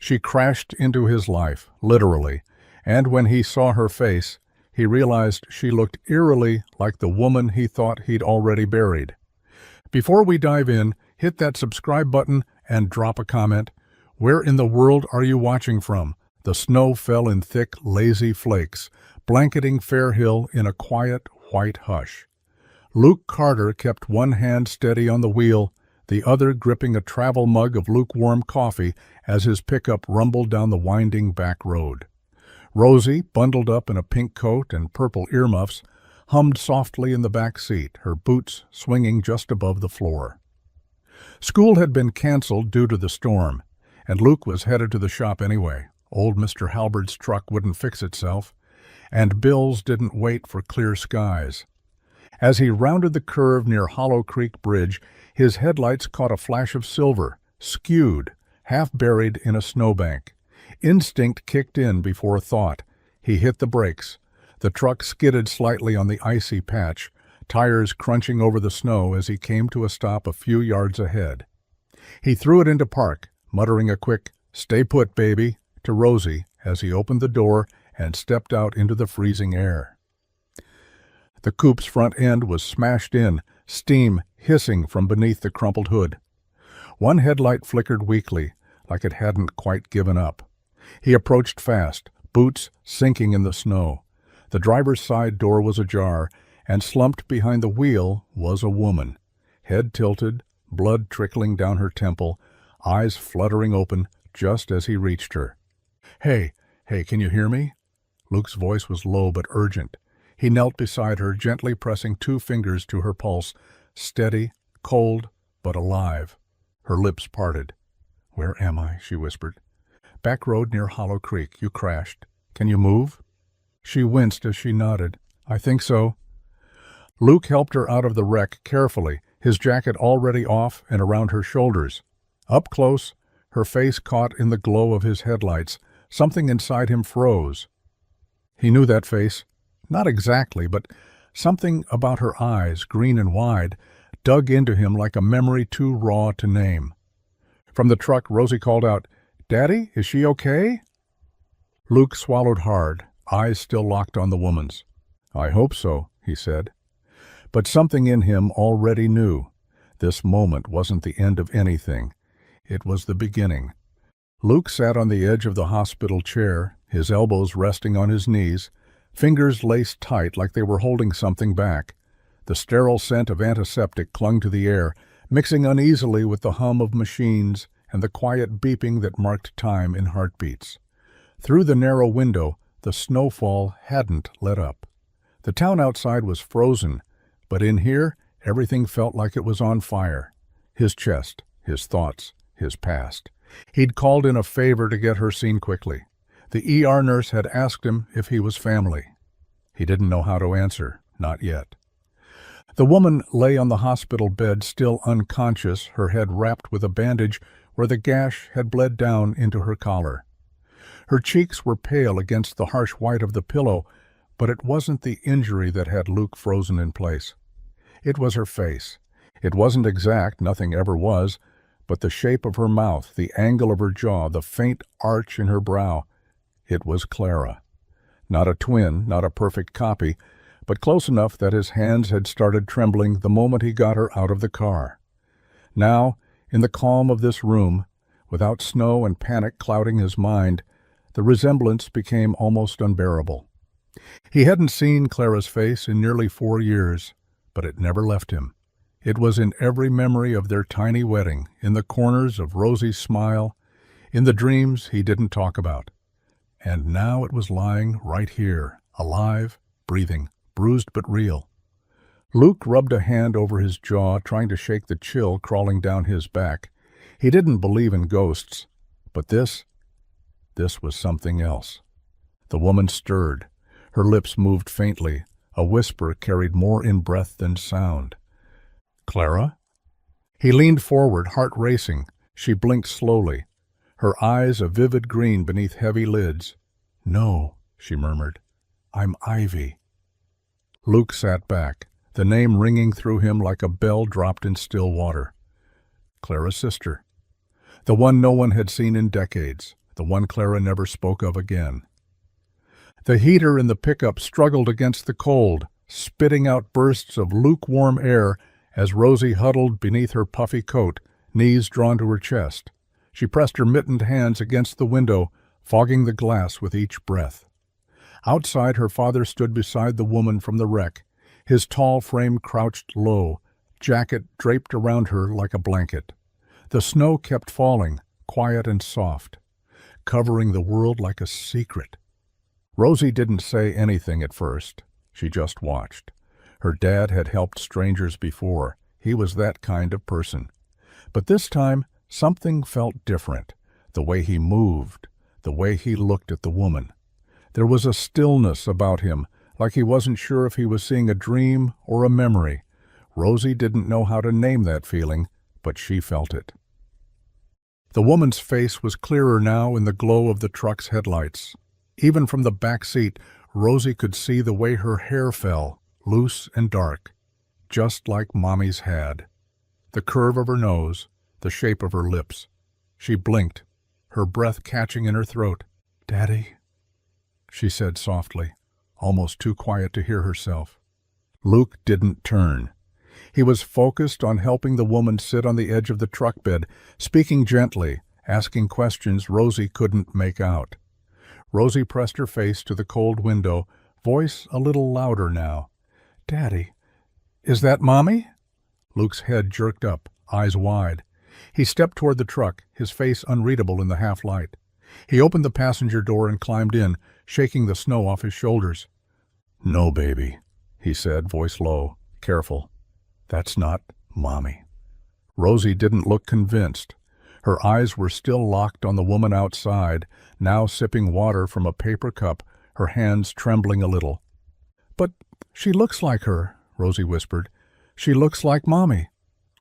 She crashed into his life, literally, and when he saw her face, he realized she looked eerily like the woman he thought he'd already buried. Before we dive in, hit that subscribe button and drop a comment. Where in the world are you watching from? The snow fell in thick, lazy flakes, blanketing Fair Hill in a quiet, white hush. Luke Carter kept one hand steady on the wheel, the other gripping a travel mug of lukewarm coffee as his pickup rumbled down the winding back road. Rosie, bundled up in a pink coat and purple earmuffs, hummed softly in the back seat, her boots swinging just above the floor. School had been canceled due to the storm, and Luke was headed to the shop anyway. Old Mr. Halberd's truck wouldn't fix itself, and bills didn't wait for clear skies. As he rounded the curve near Hollow Creek Bridge, his headlights caught a flash of silver, skewed, half buried in a snowbank. Instinct kicked in before thought. He hit the brakes. The truck skidded slightly on the icy patch, tires crunching over the snow as he came to a stop a few yards ahead. He threw it into park, muttering a quick, "Stay put, baby," to Rosie as he opened the door and stepped out into the freezing air. The coupe's front end was smashed in, steam hissing from beneath the crumpled hood. One headlight flickered weakly, like it hadn't quite given up. He approached fast, boots sinking in the snow. The driver's side door was ajar, and slumped behind the wheel was a woman, head tilted, blood trickling down her temple, eyes fluttering open just as he reached her. Hey, can you hear me?" Luke's voice was low but urgent. He knelt beside her, gently pressing 2 fingers to her pulse, steady, cold, but alive. Her lips parted. "Where am I?" she whispered. "Back road near Hollow Creek. You crashed. Can you move?" She winced as she nodded. "I think so." Luke helped her out of the wreck carefully, his jacket already off and around her shoulders. Up close, her face caught in the glow of his headlights. Something inside him froze. He knew that face. Not exactly, but something about her eyes, green and wide, dug into him like a memory too raw to name. From the truck, Rosie called out, "Daddy, is she okay?" Luke swallowed hard, eyes still locked on the woman's. "I hope so," he said. But something in him already knew. This moment wasn't the end of anything. It was the beginning. Luke sat on the edge of the hospital chair, his elbows resting on his knees, fingers laced tight like they were holding something back. The sterile scent of antiseptic clung to the air, mixing uneasily with the hum of machines and the quiet beeping that marked time in heartbeats. Through the narrow window, the snowfall hadn't let up. The town outside was frozen, but in here, everything felt like it was on fire. His chest, his thoughts, his past. He'd called in a favor to get her seen quickly. The ER nurse had asked him if he was family. He didn't know how to answer, not yet. The woman lay on the hospital bed, still unconscious, her head wrapped with a bandage where the gash had bled down into her collar. Her cheeks were pale against the harsh white of the pillow, but it wasn't the injury that had Luke frozen in place. It was her face. It wasn't exact, nothing ever was, but the shape of her mouth, the angle of her jaw, the faint arch in her brow. It was Clara. Not a twin, not a perfect copy, but close enough that his hands had started trembling the moment he got her out of the car. Now, in the calm of this room, without snow and panic clouding his mind, the resemblance became almost unbearable. He hadn't seen Clara's face in nearly 4 years, but it never left him. It was in every memory of their tiny wedding, in the corners of Rosie's smile, in the dreams he didn't talk about. And now it was lying right here, alive, breathing, bruised but real. Luke rubbed a hand over his jaw, trying to shake the chill crawling down his back. He didn't believe in ghosts, but this was something else. The woman stirred. Her lips moved faintly. A whisper carried more in breath than sound. "Clara?" He leaned forward, heart racing. She blinked slowly, her eyes a vivid green beneath heavy lids. "No," she murmured. "I'm Ivy." Luke sat back, the name ringing through him like a bell dropped in still water. Clara's sister. The one no one had seen in decades. the one Clara never spoke of again. The heater in the pickup struggled against the cold, spitting out bursts of lukewarm air as Rosie huddled beneath her puffy coat, knees drawn to her chest. She pressed her mittened hands against the window, fogging the glass with each breath. Outside, her father stood beside the woman from the wreck, his tall frame crouched low, jacket draped around her like a blanket. The snow kept falling, quiet and soft, covering the world like a secret. Rosie didn't say anything at first. She just watched. Her dad had helped strangers before. He was that kind of person. But this time, something felt different. The way he moved, the way he looked at the woman. There was a stillness about him, like he wasn't sure if he was seeing a dream or a memory. Rosie didn't know how to name that feeling, but she felt it. The woman's face was clearer now in the glow of the truck's headlights. Even from the back seat, Rosie could see the way her hair fell, loose and dark, just like Mommy's had. The curve of her nose, the shape of her lips. She blinked, her breath catching in her throat. "Daddy," she said softly, almost too quiet to hear herself. Luke didn't turn. He was focused on helping the woman sit on the edge of the truck bed, speaking gently, asking questions Rosie couldn't make out. Rosie pressed her face to the cold window, voice a little louder now. "Daddy, is that Mommy?" Luke's head jerked up, eyes wide. He stepped toward the truck, his face unreadable in the half-light. He opened the passenger door and climbed in, shaking the snow off his shoulders. "No, baby," he said, voice low, careful. "That's not Mommy." Rosie didn't look convinced. Her eyes were still locked on the woman outside, now sipping water from a paper cup, her hands trembling a little. "But she looks like her," Rosie whispered. "She looks like Mommy."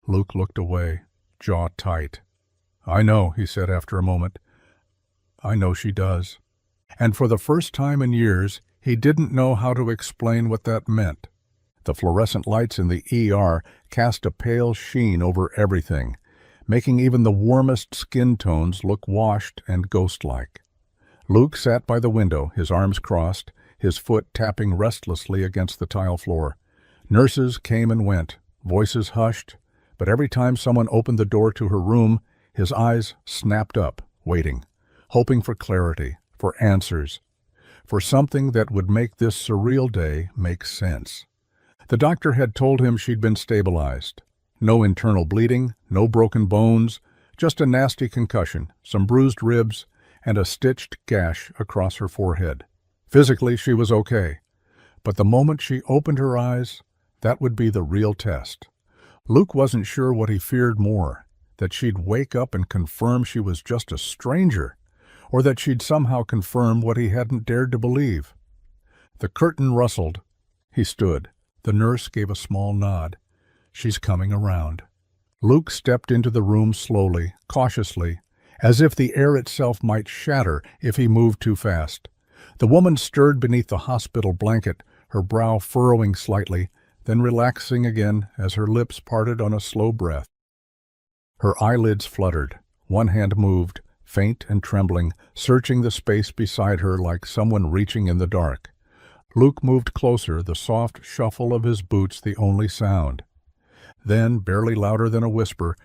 Luke looked away, jaw tight. "I know," he said after a moment. "I know she does." And for the first time in years, he didn't know how to explain what that meant. The fluorescent lights in the ER cast a pale sheen over everything, making even the warmest skin tones look washed and ghost-like. Luke sat by the window, his arms crossed, his foot tapping restlessly against the tile floor. Nurses came and went, voices hushed, but every time someone opened the door to her room, his eyes snapped up, waiting, hoping for clarity, for answers, for something that would make this surreal day make sense. The doctor had told him she'd been stabilized. No internal bleeding, no broken bones, just a nasty concussion, some bruised ribs, and a stitched gash across her forehead. Physically, she was okay. But the moment she opened her eyes, that would be the real test. Luke wasn't sure what he feared more, that she'd wake up and confirm she was just a stranger, or that she'd somehow confirm what he hadn't dared to believe. The curtain rustled. He stood. The nurse gave a small nod. "She's coming around." Luke stepped into the room slowly, cautiously, as if the air itself might shatter if he moved too fast. The woman stirred beneath the hospital blanket, her brow furrowing slightly, then relaxing again as her lips parted on a slow breath. Her eyelids fluttered. One hand moved, faint and trembling, searching the space beside her like someone reaching in the dark. Luke moved closer, the soft shuffle of his boots the only sound. Then, barely louder than a whisper,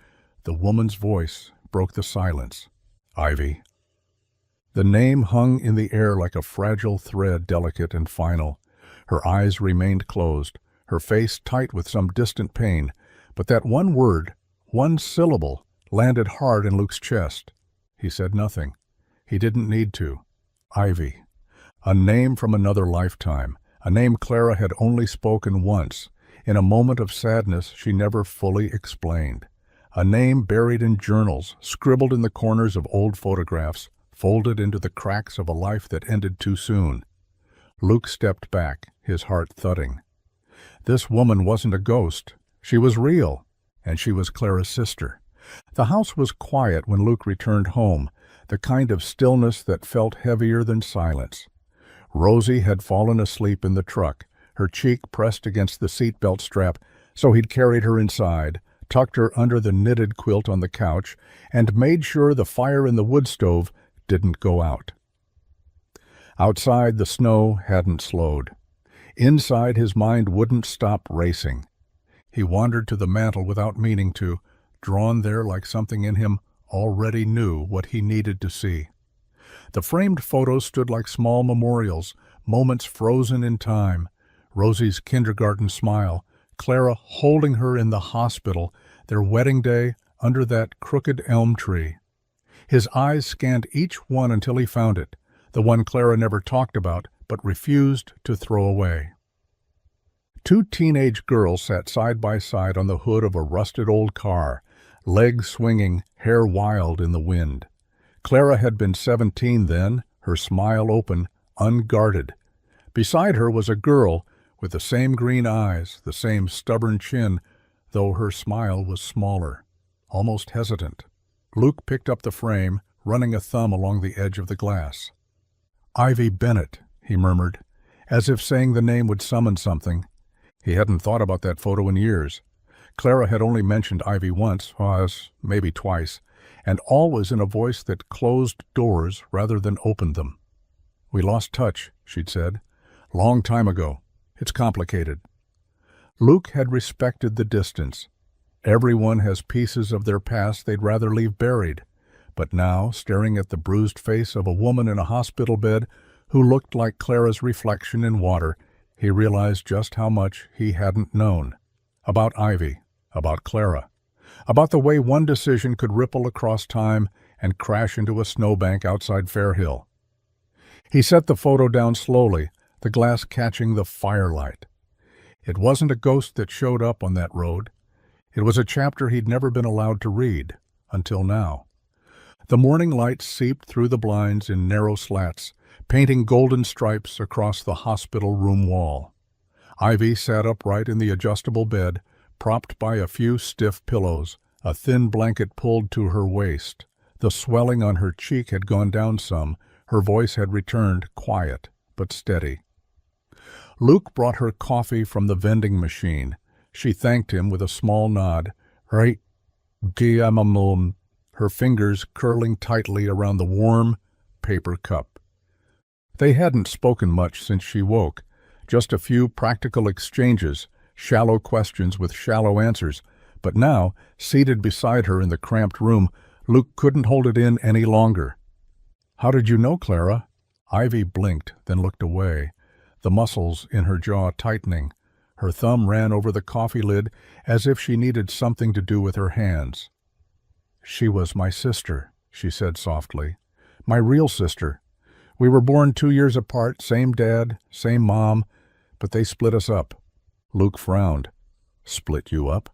the woman's voice broke the silence. "Ivy." The name hung in the air like a fragile thread, delicate and final. Her eyes remained closed, her face tight with some distant pain, but that one word, one syllable, landed hard in Luke's chest. He said nothing. He didn't need to. Ivy. A name from another lifetime, a name Clara had only spoken once, in a moment of sadness she never fully explained. A name buried in journals, scribbled in the corners of old photographs, folded into the cracks of a life that ended too soon. Luke stepped back, his heart thudding. This woman wasn't a ghost. She was real, and she was Clara's sister. The house was quiet when Luke returned home, the kind of stillness that felt heavier than silence. Rosie had fallen asleep in the truck, her cheek pressed against the seatbelt strap, so he'd carried her inside, tucked her under the knitted quilt on the couch, and made sure the fire in the wood stove didn't go out. Outside, the snow hadn't slowed. Inside, his mind wouldn't stop racing. He wandered to the mantel without meaning to, drawn there like something in him already knew what he needed to see. The framed photos stood like small memorials, moments frozen in time. Rosie's kindergarten smile, Clara holding her in the hospital, their wedding day under that crooked elm tree. His eyes scanned each one until he found it, the one Clara never talked about but refused to throw away. Two teenage girls sat side by side on the hood of a rusted old car, legs swinging, hair wild in the wind. Clara had been 17 then, her smile open, unguarded. Beside her was a girl with the same green eyes, the same stubborn chin, though her smile was smaller, almost hesitant. Luke picked up the frame, running a thumb along the edge of the glass. "Ivy Bennett," he murmured, as if saying the name would summon something. He hadn't thought about that photo in years. Clara had only mentioned Ivy once, maybe twice, and always in a voice that closed doors rather than opened them. "We lost touch," she'd said. "Long time ago. It's complicated." Luke had respected the distance. Everyone has pieces of their past they'd rather leave buried. But now, staring at the bruised face of a woman in a hospital bed who looked like Clara's reflection in water, he realized just how much he hadn't known. About Ivy, about Clara, about the way one decision could ripple across time and crash into a snowbank outside Fairhill. He set the photo down slowly, the glass catching the firelight. It wasn't a ghost that showed up on that road. It was a chapter he'd never been allowed to read, until now. The morning light seeped through the blinds in narrow slats, painting golden stripes across the hospital room wall. Ivy sat upright in the adjustable bed, propped by a few stiff pillows, a thin blanket pulled to her waist. The swelling on her cheek had gone down some. Her voice had returned, quiet but steady. Luke brought her coffee from the vending machine. She thanked him with a small nod. "Right, Guillermo," her fingers curling tightly around the warm paper cup. They hadn't spoken much since she woke, just a few practical exchanges, shallow questions with shallow answers, but now, seated beside her in the cramped room, Luke couldn't hold it in any longer. "How did you know, Clara?" Ivy blinked, then looked away, the muscles in her jaw tightening. Her thumb ran over the coffee lid as if she needed something to do with her hands. "She was my sister," she said softly. "My real sister. We were born 2 years apart, same dad, same mom, but they split us up." Luke frowned. "Split you up?"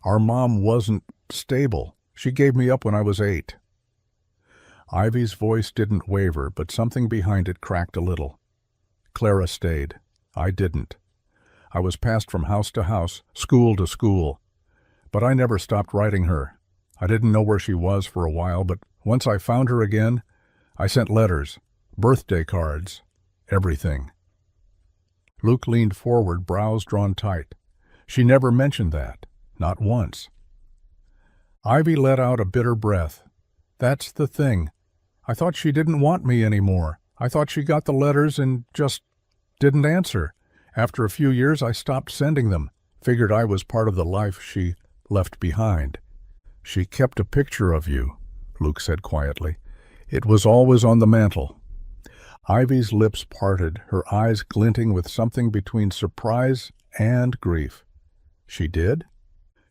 "Our mom wasn't stable. She gave me up when I was 8. Ivy's voice didn't waver, but something behind it cracked a little. "Clara stayed. I didn't. I was passed from house to house, school to school. But I never stopped writing her. I didn't know where she was for a while, but once I found her again, I sent letters, birthday cards, everything." Luke leaned forward, brows drawn tight. She never mentioned that, not once. Ivy let out a bitter breath. "That's the thing. I thought she didn't want me anymore. I thought she got the letters and just didn't answer. After a few years, I stopped sending them. Figured I was part of the life she left behind." "She kept a picture of you," Luke said quietly. "It was always on the mantel." Ivy's lips parted, her eyes glinting with something between surprise and grief. "She did?"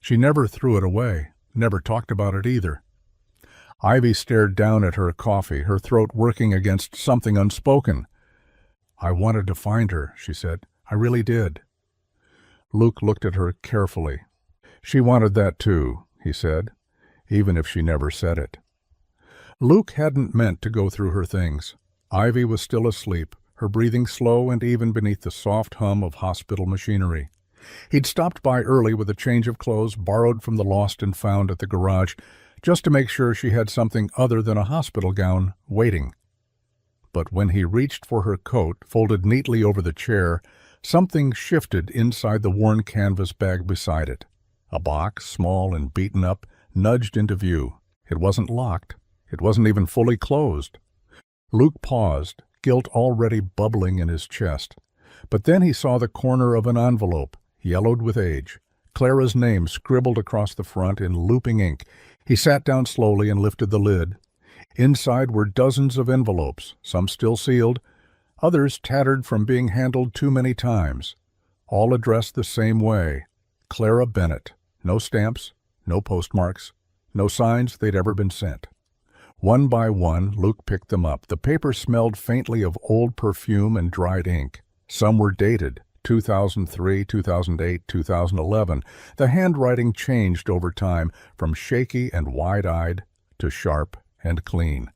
"She never threw it away, never talked about it either." Ivy stared down at her coffee, her throat working against something unspoken. "I wanted to find her," she said. "I really did." Luke looked at her carefully. "She wanted that too," he said, even if she never said it. Luke hadn't meant to go through her things. Ivy was still asleep, her breathing slow and even beneath the soft hum of hospital machinery. He'd stopped by early with a change of clothes borrowed from the lost and found at the garage, just to make sure she had something other than a hospital gown waiting. But when he reached for her coat, folded neatly over the chair, something shifted inside the worn canvas bag beside it. A box, small and beaten up, nudged into view. It wasn't locked. It wasn't even fully closed. Luke paused, guilt already bubbling in his chest. But then he saw the corner of an envelope, yellowed with age. Clara's name scribbled across the front in looping ink. He sat down slowly and lifted the lid. Inside were dozens of envelopes, some still sealed, others tattered from being handled too many times. All addressed the same way. Clara Bennett. No stamps, no postmarks, no signs they'd ever been sent. One by one, Luke picked them up. The paper smelled faintly of old perfume and dried ink. Some were dated, 2003, 2008, 2011. The handwriting changed over time, from shaky and wide-eyed to sharp and clean.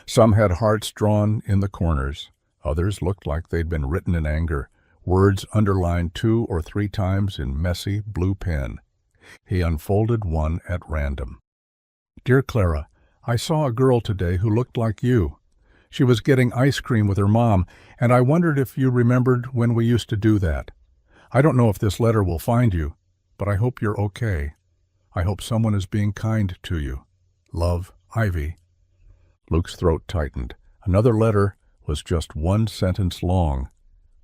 Some had hearts drawn in the corners. Others looked like they'd been written in anger, words underlined 2 or 3 times in messy blue pen. He unfolded one at random. Dear Clara, I saw a girl today who looked like you. She was getting ice cream with her mom, and I wondered if you remembered when we used to do that. I don't know if this letter will find you, but I hope you're okay. I hope someone is being kind to you. Love, Ivy. Luke's throat tightened. Another letter was just 1 sentence long.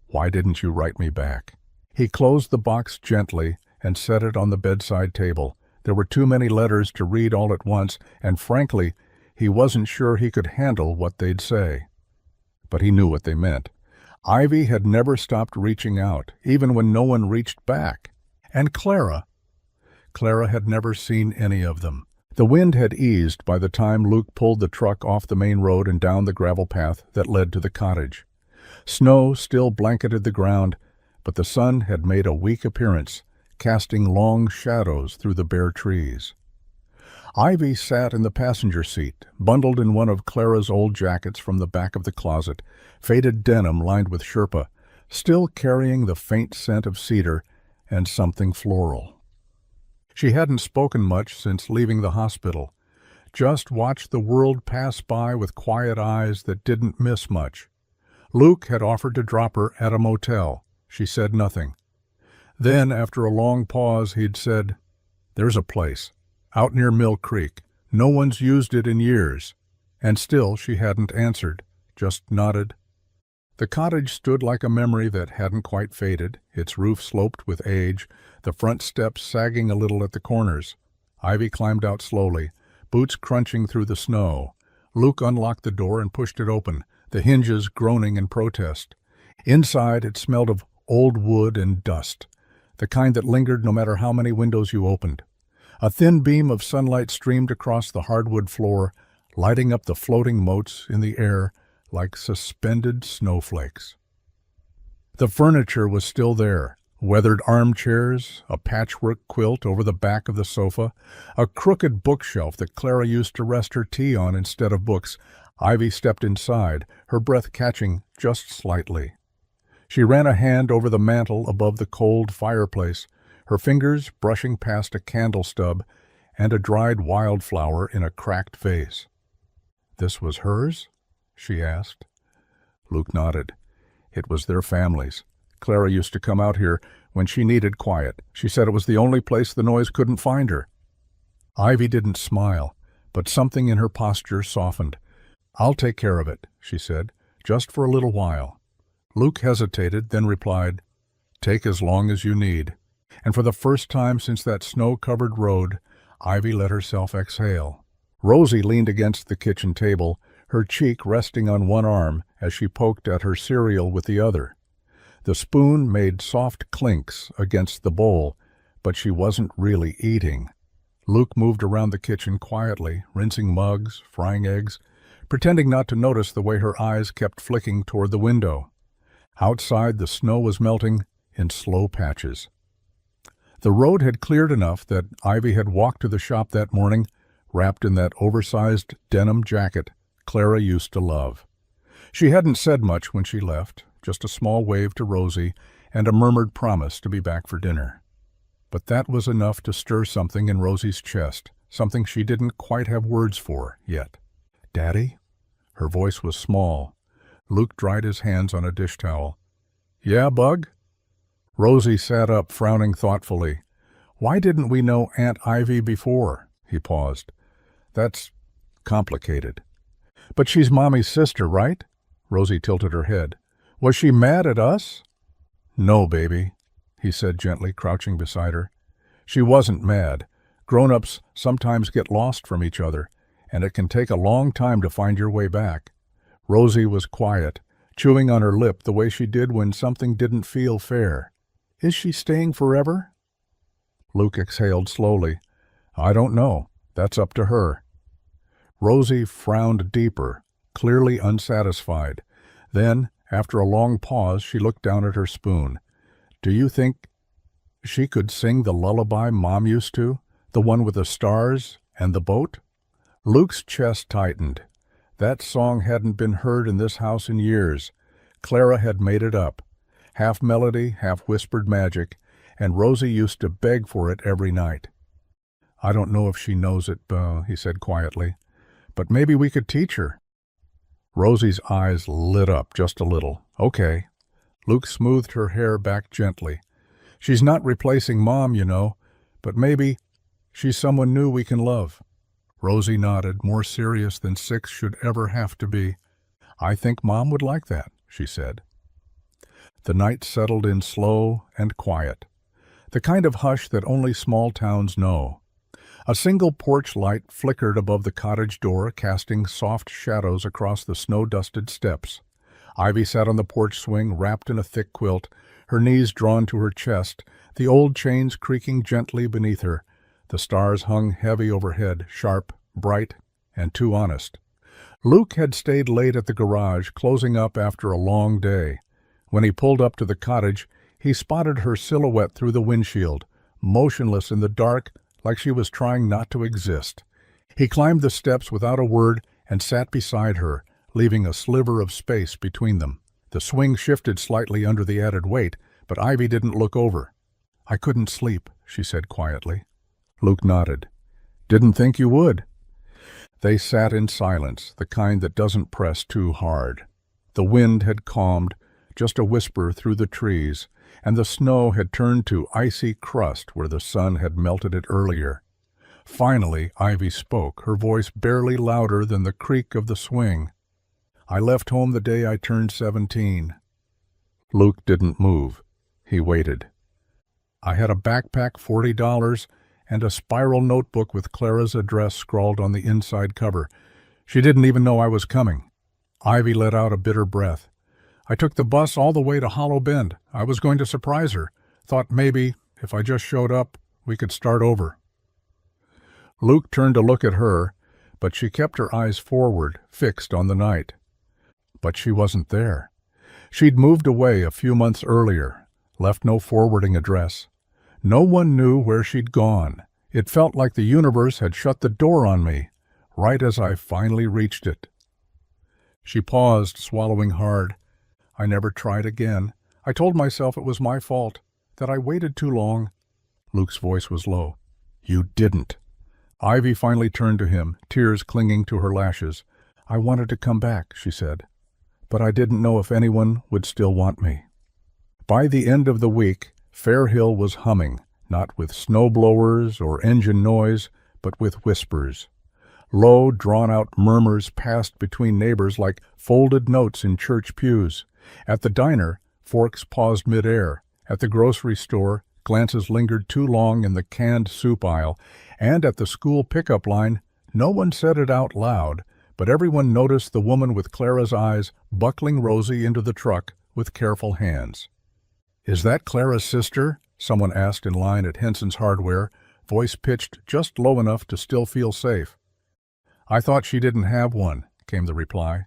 Why didn't you write me back? He closed the box gently and set it on the bedside table. There were too many letters to read all at once, and frankly, he wasn't sure he could handle what they'd say. But he knew what they meant. Ivy had never stopped reaching out, even when no one reached back. And Clara had never seen any of them. The wind had eased by the time Luke pulled the truck off the main road and down the gravel path that led to the cottage. Snow still blanketed the ground, but the sun had made a weak appearance, casting long shadows through the bare trees. Ivy sat in the passenger seat, bundled in one of Clara's old jackets from the back of the closet, faded denim lined with sherpa, still carrying the faint scent of cedar and something floral. She hadn't spoken much since leaving the hospital, just watched the world pass by with quiet eyes that didn't miss much. Luke had offered to drop her at a motel. She said nothing. Then, after a long pause, he'd said, "There's a place, out near Mill Creek. No one's used it in years." And still she hadn't answered, just nodded. The cottage stood like a memory that hadn't quite faded, its roof sloped with age, the front steps sagging a little at the corners. Ivy climbed out slowly, boots crunching through the snow. Luke unlocked the door and pushed it open, the hinges groaning in protest. Inside it smelled of old wood and dust, the kind that lingered no matter how many windows you opened. A thin beam of sunlight streamed across the hardwood floor, lighting up the floating motes in the air like suspended snowflakes. The furniture was still there, weathered armchairs, a patchwork quilt over the back of the sofa, a crooked bookshelf that Clara used to rest her tea on instead of books. Ivy stepped inside, her breath catching just slightly. She ran a hand over the mantel above the cold fireplace, her fingers brushing past a candle stub and a dried wildflower in a cracked vase. "This was hers?" she asked. Luke nodded. It was their family's. Clara used to come out here when she needed quiet. She said it was the only place the noise couldn't find her. Ivy didn't smile, but something in her posture softened. "I'll take care of it," she said, "just for a little while." Luke hesitated, then replied, "Take as long as you need." And for the first time since that snow-covered road, Ivy let herself exhale. Rosie leaned against the kitchen table, her cheek resting on one arm as she poked at her cereal with the other. The spoon made soft clinks against the bowl, but she wasn't really eating. Luke moved around the kitchen quietly, rinsing mugs, frying eggs, pretending not to notice the way her eyes kept flicking toward the window. Outside, the snow was melting in slow patches. The road had cleared enough that Ivy had walked to the shop that morning, wrapped in that oversized denim jacket Clara used to love. She hadn't said much when she left, just a small wave to Rosie and a murmured promise to be back for dinner. But that was enough to stir something in Rosie's chest, something she didn't quite have words for yet. "Daddy?" Her voice was small. Luke dried his hands on a dish towel. "Yeah, Bug?" Rosie sat up, frowning thoughtfully. "Why didn't we know Aunt Ivy before?" He paused. "That's complicated." But she's Mommy's sister, right? Rosie tilted her head. Was she mad at us? No, baby, he said gently, crouching beside her. She wasn't mad. Grown-ups sometimes get lost from each other, and it can take a long time to find your way back. Rosie was quiet, chewing on her lip the way she did when something didn't feel fair. Is she staying forever? Luke exhaled slowly. I don't know. That's up to her. Rosie frowned deeper, clearly unsatisfied. Then, after a long pause, she looked down at her spoon. Do you think she could sing the lullaby Mom used to? The one with the stars and the boat? Luke's chest tightened. That song hadn't been heard in this house in years. Clara had made it up. Half melody, half whispered magic, and Rosie used to beg for it every night. I don't know if she knows it, he said quietly, but maybe we could teach her. Rosie's eyes lit up just a little. Okay. Luke smoothed her hair back gently. She's not replacing Mom, you know, but maybe she's someone new we can love. Rosie nodded, more serious than 6 should ever have to be. I think Mom would like that, she said. The night settled in slow and quiet, the kind of hush that only small towns know. A single porch light flickered above the cottage door, casting soft shadows across the snow-dusted steps. Ivy sat on the porch swing, wrapped in a thick quilt, her knees drawn to her chest, the old chains creaking gently beneath her. The stars hung heavy overhead, sharp, bright, and too honest. Luke had stayed late at the garage, closing up after a long day. When he pulled up to the cottage, he spotted her silhouette through the windshield, motionless in the dark, like she was trying not to exist. He climbed the steps without a word and sat beside her, leaving a sliver of space between them. The swing shifted slightly under the added weight, but Ivy didn't look over. I couldn't sleep, she said quietly. Luke nodded. Didn't think you would. They sat in silence, the kind that doesn't press too hard. The wind had calmed, just a whisper through the trees, and the snow had turned to icy crust where the sun had melted it earlier. Finally, Ivy spoke, her voice barely louder than the creak of the swing. I left home the day I turned 17. Luke didn't move. He waited. I had a backpack, $40, and a spiral notebook with Clara's address scrawled on the inside cover. She didn't even know I was coming. Ivy let out a bitter breath. I took the bus all the way to Hollow Bend. I was going to surprise her. Thought maybe, if I just showed up, we could start over. Luke turned to look at her, but she kept her eyes forward, fixed on the night. But she wasn't there. She'd moved away a few months earlier, left no forwarding address. No one knew where she'd gone. It felt like the universe had shut the door on me, right as I finally reached it. She paused, swallowing hard. I never tried again. I told myself it was my fault, that I waited too long. Luke's voice was low. You didn't. Ivy finally turned to him, tears clinging to her lashes. I wanted to come back, she said, but I didn't know if anyone would still want me. By the end of the week, Fairhill was humming, not with snowblowers or engine noise, but with whispers. Low, drawn-out murmurs passed between neighbors like folded notes in church pews. At the diner, forks paused midair. At the grocery store, glances lingered too long in the canned soup aisle. And at the school pickup line, no one said it out loud, but everyone noticed the woman with Clara's eyes buckling Rosie into the truck with careful hands. Is that Clara's sister? Someone asked in line at Henson's Hardware, voice pitched just low enough to still feel safe. I thought she didn't have one, came the reply.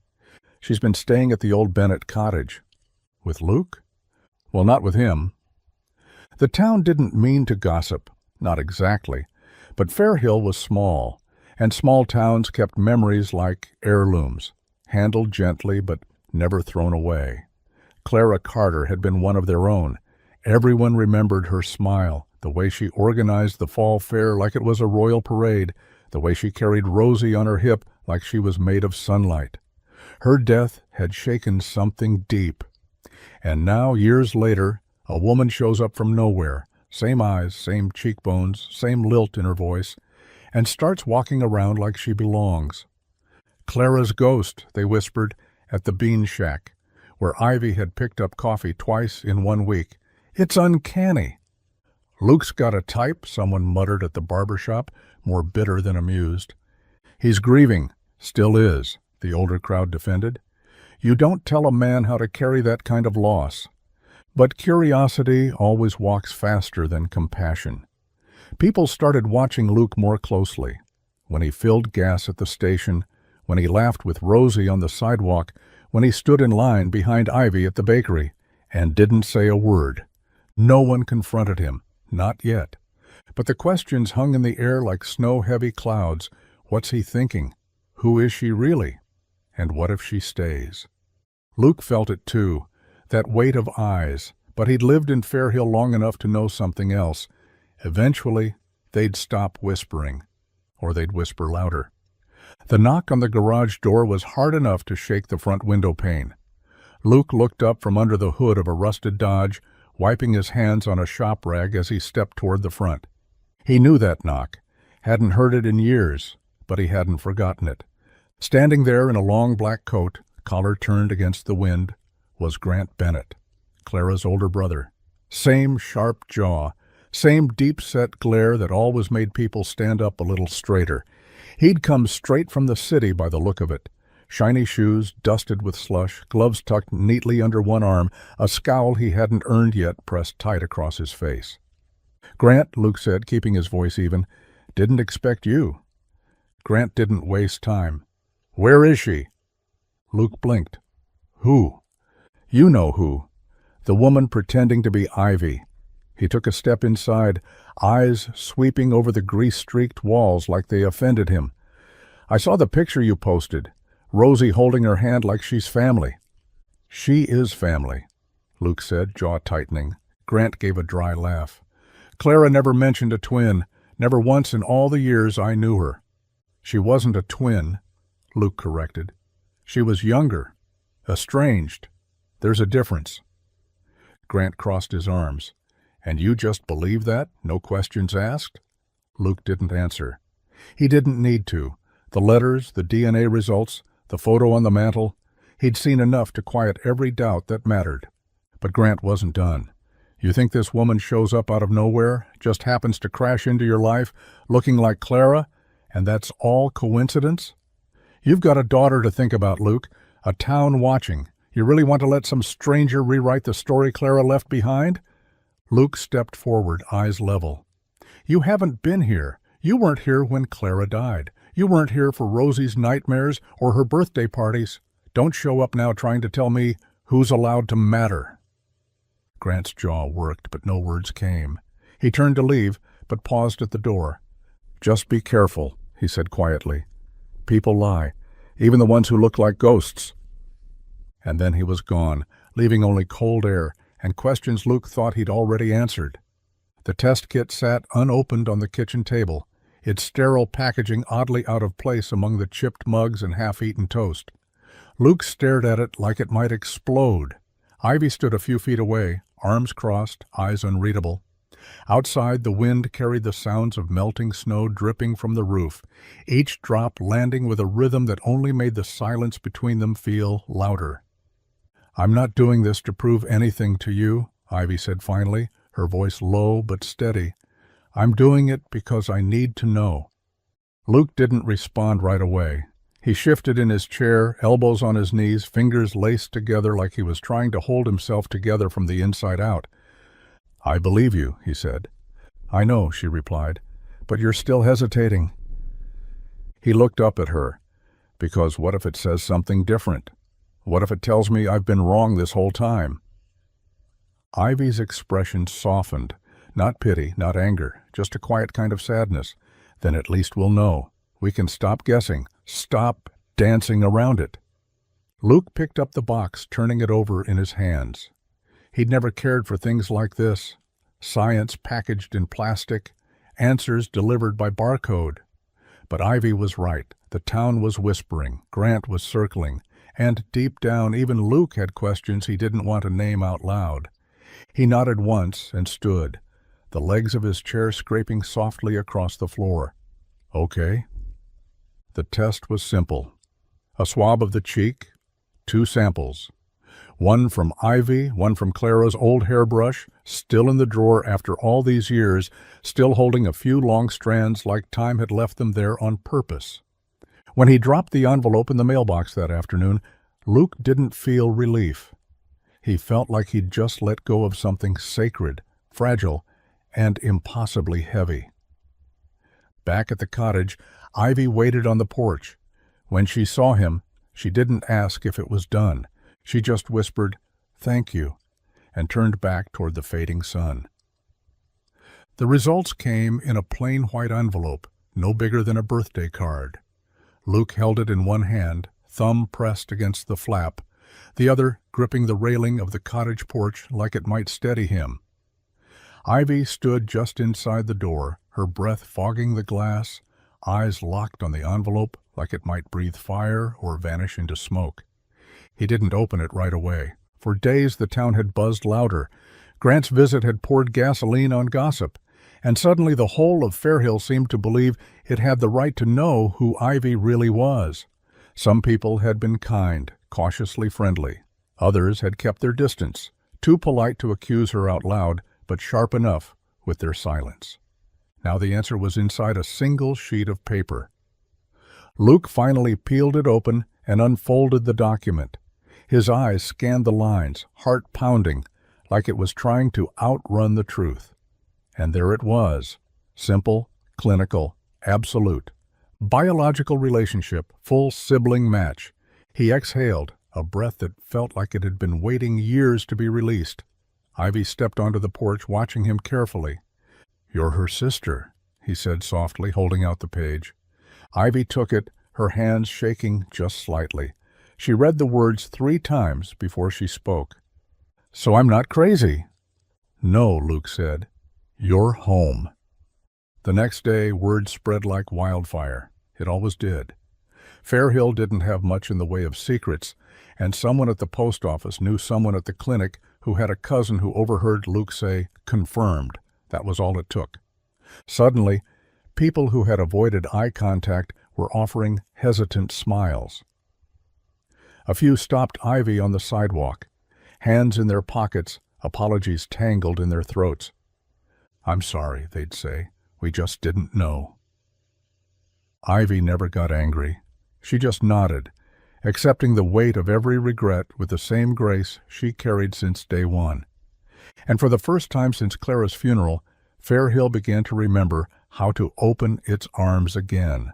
She's been staying at the old Bennett cottage. With Luke? Well, not with him. The town didn't mean to gossip, not exactly, but Fairhill was small, and small towns kept memories like heirlooms, handled gently but never thrown away. Clara Carter had been one of their own. Everyone remembered her smile, the way she organized the fall fair like it was a royal parade, the way she carried Rosie on her hip like she was made of sunlight. Her death had shaken something deep. And now, years later, a woman shows up from nowhere, same eyes, same cheekbones, same lilt in her voice, and starts walking around like she belongs. Clara's ghost, they whispered, at the bean shack, where Ivy had picked up coffee twice in 1 week. It's uncanny. Luke's got a type, someone muttered at the barber shop, more bitter than amused. He's grieving, still is, the older crowd defended. You don't tell a man how to carry that kind of loss. But curiosity always walks faster than compassion. People started watching Luke more closely. When he filled gas at the station, when he laughed with Rosie on the sidewalk, when he stood in line behind Ivy at the bakery, and didn't say a word. No one confronted him, not yet. But the questions hung in the air like snow-heavy clouds. What's he thinking? Who is she really? And what if she stays? Luke felt it too, that weight of eyes, but he'd lived in Fairhill long enough to know something else. Eventually, they'd stop whispering, or they'd whisper louder. The knock on the garage door was hard enough to shake the front window pane. Luke looked up from under the hood of a rusted Dodge, wiping his hands on a shop rag as he stepped toward the front. He knew that knock, hadn't heard it in years, but he hadn't forgotten it. Standing there in a long black coat, collar turned against the wind, was Grant Bennett, Clara's older brother. Same sharp jaw, same deep-set glare that always made people stand up a little straighter. He'd come straight from the city by the look of it. Shiny shoes, dusted with slush, gloves tucked neatly under one arm, a scowl he hadn't earned yet pressed tight across his face. "Grant," Luke said, keeping his voice even, "didn't expect you." Grant didn't waste time. "Where is she?" Luke blinked. "Who?" "You know who. The woman pretending to be Ivy." He took a step inside, eyes sweeping over the grease-streaked walls like they offended him. "I saw the picture you posted. Rosie holding her hand like she's family." "She is family," Luke said, jaw tightening. Grant gave a dry laugh. "Clara never mentioned a twin, never once in all the years I knew her." "She wasn't a twin," Luke corrected. "She was younger, estranged. There's a difference." Grant crossed his arms. "And you just believe that? No questions asked?" Luke didn't answer. He didn't need to. The letters, the DNA results, the photo on the mantel, he'd seen enough to quiet every doubt that mattered. But Grant wasn't done. "You think this woman shows up out of nowhere, just happens to crash into your life, looking like Clara, and that's all coincidence? You've got a daughter to think about, Luke, a town watching. You really want to let some stranger rewrite the story Clara left behind?" Luke stepped forward, eyes level. "You haven't been here. You weren't here when Clara died. You weren't here for Rosie's nightmares or her birthday parties. Don't show up now trying to tell me who's allowed to matter." Grant's jaw worked, but no words came. He turned to leave, but paused at the door. "Just be careful," he said quietly. "People lie, even the ones who look like ghosts." And then he was gone, leaving only cold air and questions Luke thought he'd already answered. The test kit sat unopened on the kitchen table, its sterile packaging oddly out of place among the chipped mugs and half-eaten toast. Luke stared at it like it might explode. Ivy stood a few feet away, arms crossed, eyes unreadable. Outside, the wind carried the sounds of melting snow dripping from the roof, each drop landing with a rhythm that only made the silence between them feel louder. "I'm not doing this to prove anything to you," Ivy said finally, her voice low but steady. "I'm doing it because I need to know." Luke didn't respond right away. He shifted in his chair, elbows on his knees, fingers laced together like he was trying to hold himself together from the inside out. "I believe you," he said. "I know," she replied, "but you're still hesitating." He looked up at her. "Because what if it says something different? What if it tells me I've been wrong this whole time?" Ivy's expression softened. Not pity, not anger, just a quiet kind of sadness. "Then at least we'll know. We can stop guessing. Stop dancing around it." Luke picked up the box, turning it over in his hands. He'd never cared for things like this. Science packaged in plastic, answers delivered by barcode. But Ivy was right. The town was whispering. Grant was circling. And deep down, even Luke had questions he didn't want to name out loud. He nodded once and stood, the legs of his chair scraping softly across the floor. "Okay." The test was simple. A swab of the cheek, 2 samples. One from Ivy, one from Clara's old hairbrush, still in the drawer after all these years, still holding a few long strands like time had left them there on purpose. When he dropped the envelope in the mailbox that afternoon, Luke didn't feel relief. He felt like he'd just let go of something sacred, fragile, and impossibly heavy. Back at the cottage, Ivy waited on the porch. When she saw him, she didn't ask if it was done. She just whispered, "Thank you," and turned back toward the fading sun. The results came in a plain white envelope, no bigger than a birthday card. Luke held it in one hand, thumb pressed against the flap, the other gripping the railing of the cottage porch like it might steady him. Ivy stood just inside the door, her breath fogging the glass, eyes locked on the envelope like it might breathe fire or vanish into smoke. He didn't open it right away. For days the town had buzzed louder. Grant's visit had poured gasoline on gossip, and suddenly the whole of Fairhill seemed to believe it had the right to know who Ivy really was. Some people had been kind, cautiously friendly. Others had kept their distance, too polite to accuse her out loud, but sharp enough with their silence. Now the answer was inside a single sheet of paper. Luke finally peeled it open and unfolded the document. His eyes scanned the lines, heart pounding, like it was trying to outrun the truth. And there it was, simple, clinical, absolute. Biological relationship, full sibling match. He exhaled, a breath that felt like it had been waiting years to be released. Ivy stepped onto the porch, watching him carefully. "You're her sister," he said softly, holding out the page. Ivy took it, her hands shaking just slightly. She read the words 3 times before she spoke. "So I'm not crazy." "No," Luke said. "You're home." The next day, word spread like wildfire. It always did. Fairhill didn't have much in the way of secrets, and someone at the post office knew someone at the clinic who had a cousin who overheard Luke say, "Confirmed." That was all it took. Suddenly, people who had avoided eye contact were offering hesitant smiles. A few stopped Ivy on the sidewalk, hands in their pockets, apologies tangled in their throats. "I'm sorry," they'd say. "We just didn't know." Ivy never got angry. She just nodded, accepting the weight of every regret with the same grace she carried since day one. And for the first time since Clara's funeral, Fairhill began to remember how to open its arms again.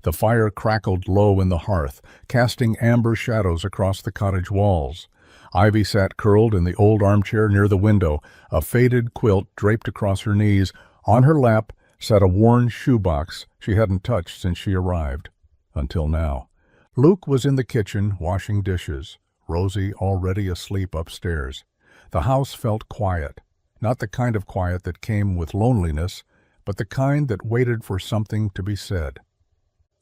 The fire crackled low in the hearth, casting amber shadows across the cottage walls. Ivy sat curled in the old armchair near the window, a faded quilt draped across her knees. On her lap sat a worn shoebox she hadn't touched since she arrived. Until now. Luke was in the kitchen washing dishes, Rosie already asleep upstairs. The house felt quiet, not the kind of quiet that came with loneliness, but the kind that waited for something to be said.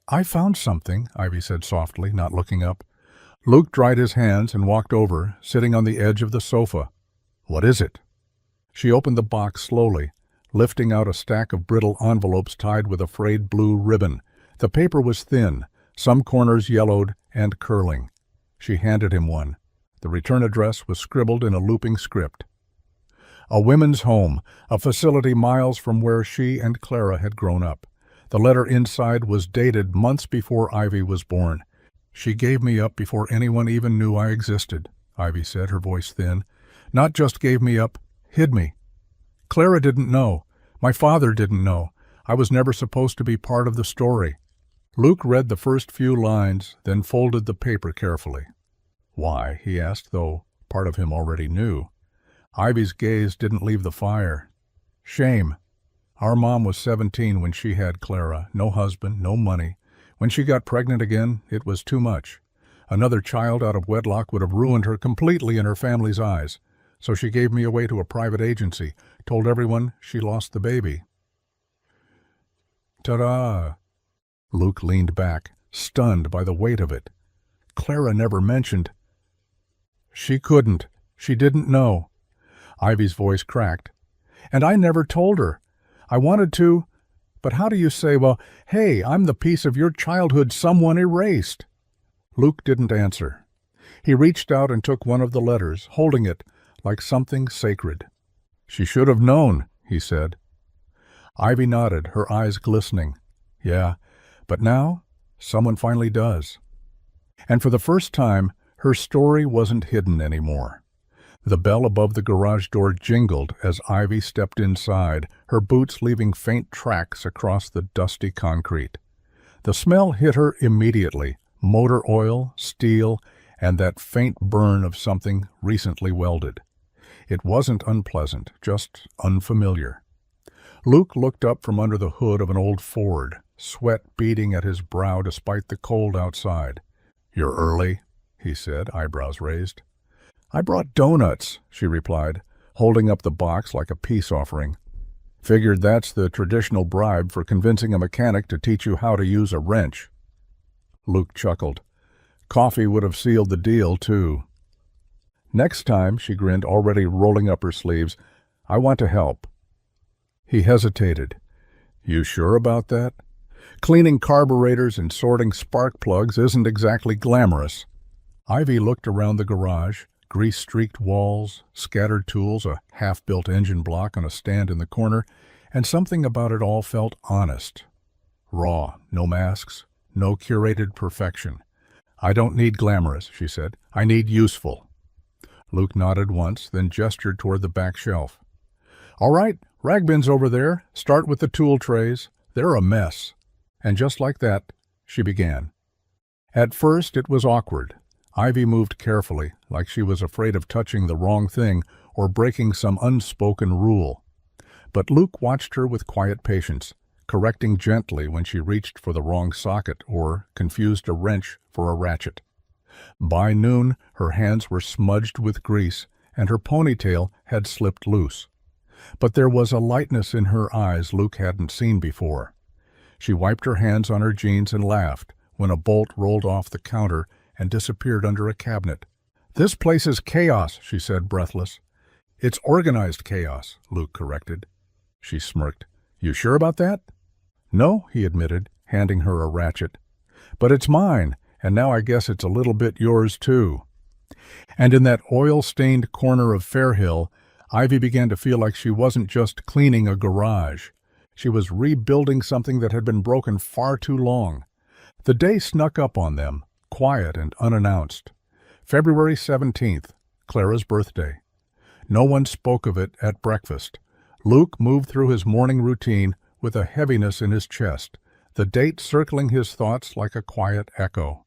"I found something," Ivy said softly, not looking up. Luke dried his hands and walked over, sitting on the edge of the sofa. "What is it?" She opened the box slowly, lifting out a stack of brittle envelopes tied with a frayed blue ribbon. The paper was thin, some corners yellowed and curling. She handed him one. The return address was scribbled in a looping script. A women's home, a facility miles from where she and Clara had grown up. The letter inside was dated months before Ivy was born. "She gave me up before anyone even knew I existed," Ivy said, her voice thin. "Not just gave me up, hid me. Clara didn't know. My father didn't know. I was never supposed to be part of the story." Luke read the first few lines, then folded the paper carefully. "Why?" he asked, though part of him already knew. Ivy's gaze didn't leave the fire. "Shame. Our mom was 17 when she had Clara. No husband, no money. When she got pregnant again, it was too much. Another child out of wedlock would have ruined her completely in her family's eyes. So she gave me away to a private agency, told everyone she lost the baby." "Ta-da!" Luke leaned back, stunned by the weight of it. Clara never mentioned. "She couldn't. She didn't know." Ivy's voice cracked. "And I never told her. I wanted to, but how do you say, well, hey, I'm the piece of your childhood someone erased?" Luke didn't answer. He reached out and took one of the letters, holding it like something sacred. "She should have known," he said. Ivy nodded, her eyes glistening. "Yeah, but now someone finally does." And for the first time, her story wasn't hidden anymore. The bell above the garage door jingled as Ivy stepped inside, her boots leaving faint tracks across the dusty concrete. The smell hit her immediately: motor oil, steel, and that faint burn of something recently welded. It wasn't unpleasant, just unfamiliar. Luke looked up from under the hood of an old Ford, sweat beading at his brow despite the cold outside. "You're early," he said, eyebrows raised. "I brought donuts," she replied, holding up the box like a peace offering. "Figured that's the traditional bribe for convincing a mechanic to teach you how to use a wrench." Luke chuckled. "Coffee would have sealed the deal, too." "Next time," she grinned, already rolling up her sleeves, "I want to help." He hesitated. "You sure about that? Cleaning carburetors and sorting spark plugs isn't exactly glamorous." Ivy looked around the garage, grease-streaked walls, scattered tools, a half-built engine block on a stand in the corner, and something about it all felt honest. Raw, no masks, no curated perfection. "I don't need glamorous," she said. "I need useful." Luke nodded once, then gestured toward the back shelf. "All right, rag bins over there. Start with the tool trays. They're a mess." And just like that, she began. At first it was awkward. Ivy moved carefully, like she was afraid of touching the wrong thing or breaking some unspoken rule. But Luke watched her with quiet patience, correcting gently when she reached for the wrong socket or confused a wrench for a ratchet. By noon, her hands were smudged with grease, and her ponytail had slipped loose. But there was a lightness in her eyes Luke hadn't seen before. She wiped her hands on her jeans and laughed when a bolt rolled off the counter and disappeared under a cabinet. "This place is chaos," she said, breathless. "It's organized chaos," Luke corrected. She smirked. "You sure about that?" "No," he admitted, handing her a ratchet. "But it's mine, and now I guess it's a little bit yours, too." And in that oil-stained corner of Fairhill, Ivy began to feel like she wasn't just cleaning a garage. She was rebuilding something that had been broken far too long. The day snuck up on them, quiet and unannounced. February 17th, Clara's birthday. No one spoke of it at breakfast. Luke moved through his morning routine with a heaviness in his chest, the date circling his thoughts like a quiet echo.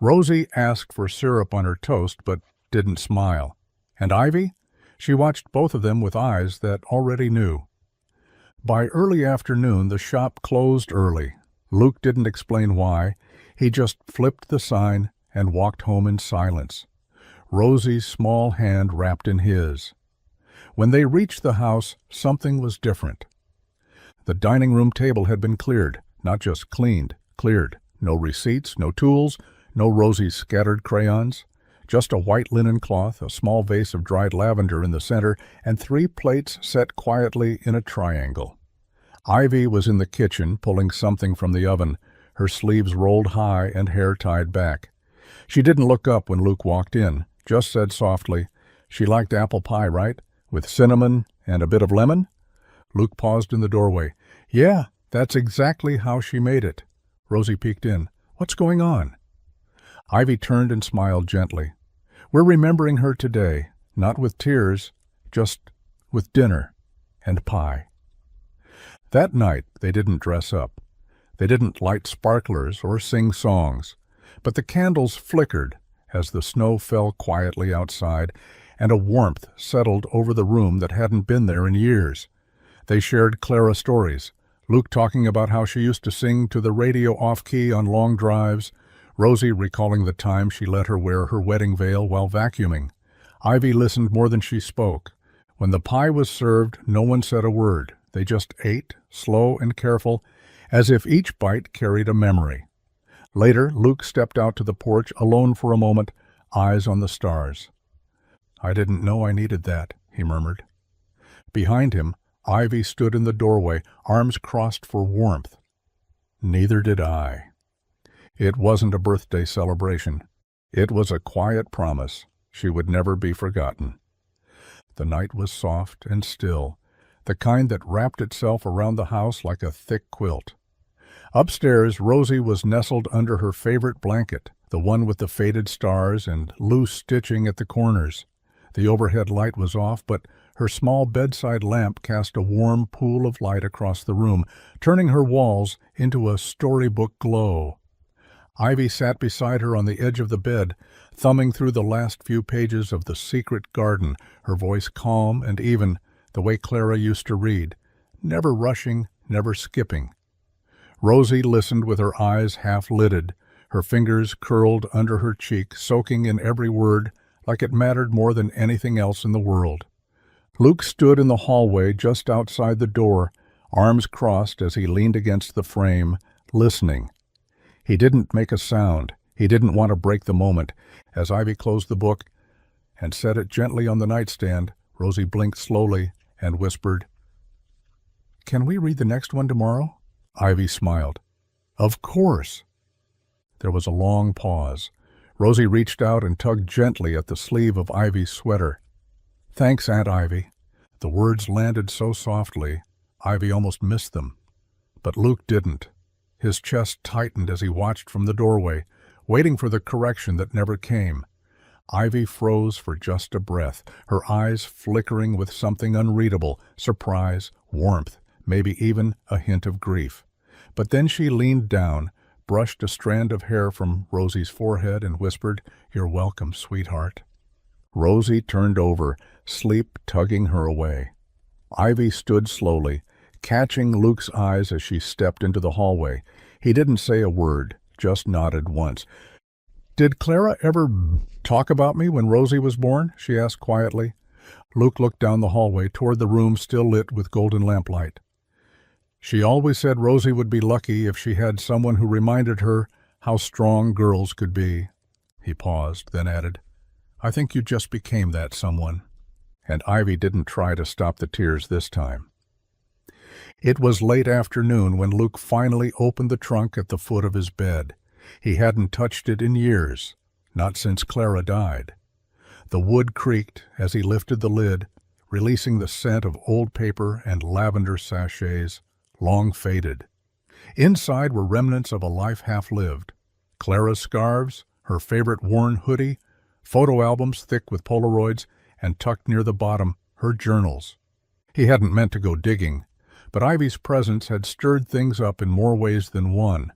Rosie asked for syrup on her toast, but didn't smile. And Ivy? She watched both of them with eyes that already knew. By early afternoon, the shop closed early. Luke didn't explain why. He just flipped the sign and walked home in silence, Rosie's small hand wrapped in his. When they reached the house, something was different. The dining room table had been cleared, not just cleaned, cleared. No receipts, no tools, no Rosie's scattered crayons. Just a white linen cloth, a small vase of dried lavender in the center, and 3 plates set quietly in a triangle. Ivy was in the kitchen, pulling something from the oven, her sleeves rolled high and hair tied back. She didn't look up when Luke walked in, just said softly, "She liked apple pie, right? With cinnamon and a bit of lemon?" Luke paused in the doorway. "Yeah, that's exactly how she made it." Rosie peeked in. "What's going on?" Ivy turned and smiled gently. "We're remembering her today, not with tears, just with dinner and pie." That night they didn't dress up. They didn't light sparklers or sing songs, but the candles flickered as the snow fell quietly outside and a warmth settled over the room that hadn't been there in years. They shared Clara stories, Luke talking about how she used to sing to the radio off-key on long drives, Rosie recalling the time she let her wear her wedding veil while vacuuming. Ivy listened more than she spoke. When the pie was served, no one said a word. They just ate, slow and careful, as if each bite carried a memory. Later, Luke stepped out to the porch alone for a moment, eyes on the stars. "I didn't know I needed that," he murmured. Behind him, Ivy stood in the doorway, arms crossed for warmth. "Neither did I." It wasn't a birthday celebration. It was a quiet promise she would never be forgotten. The night was soft and still, the kind that wrapped itself around the house like a thick quilt. Upstairs, Rosie was nestled under her favorite blanket, the one with the faded stars and loose stitching at the corners. The overhead light was off, but her small bedside lamp cast a warm pool of light across the room, turning her walls into a storybook glow. Ivy sat beside her on the edge of the bed, thumbing through the last few pages of The Secret Garden, her voice calm and even, the way Clara used to read, never rushing, never skipping. Rosie listened with her eyes half-lidded, her fingers curled under her cheek, soaking in every word like it mattered more than anything else in the world. Luke stood in the hallway just outside the door, arms crossed as he leaned against the frame, listening. He didn't make a sound. He didn't want to break the moment. As Ivy closed the book and set it gently on the nightstand, Rosie blinked slowly and whispered, "Can we read the next one tomorrow?" Ivy smiled. "Of course." There was a long pause. Rosie reached out and tugged gently at the sleeve of Ivy's sweater. "Thanks, Aunt Ivy." The words landed so softly, Ivy almost missed them. But Luke didn't. His chest tightened as he watched from the doorway, waiting for the correction that never came. Ivy froze for just a breath, her eyes flickering with something unreadable, surprise, warmth, maybe even a hint of grief. But then she leaned down, brushed a strand of hair from Rosie's forehead and whispered, "You're welcome, sweetheart." Rosie turned over, sleep tugging her away. Ivy stood slowly, catching Luke's eyes as she stepped into the hallway. He didn't say a word, just nodded once. "Did Clara ever talk about me when Rosie was born?" she asked quietly. Luke looked down the hallway toward the room still lit with golden lamplight. "She always said Rosie would be lucky if she had someone who reminded her how strong girls could be." He paused, then added, "I think you just became that someone." And Ivy didn't try to stop the tears this time. It was late afternoon when Luke finally opened the trunk at the foot of his bed. He hadn't touched it in years, not since Clara died. The wood creaked as he lifted the lid, releasing the scent of old paper and lavender sachets, long faded. Inside were remnants of a life half-lived. Clara's scarves, her favorite worn hoodie, photo albums thick with Polaroids, and tucked near the bottom, her journals. He hadn't meant to go digging, but Ivy's presence had stirred things up in more ways than one.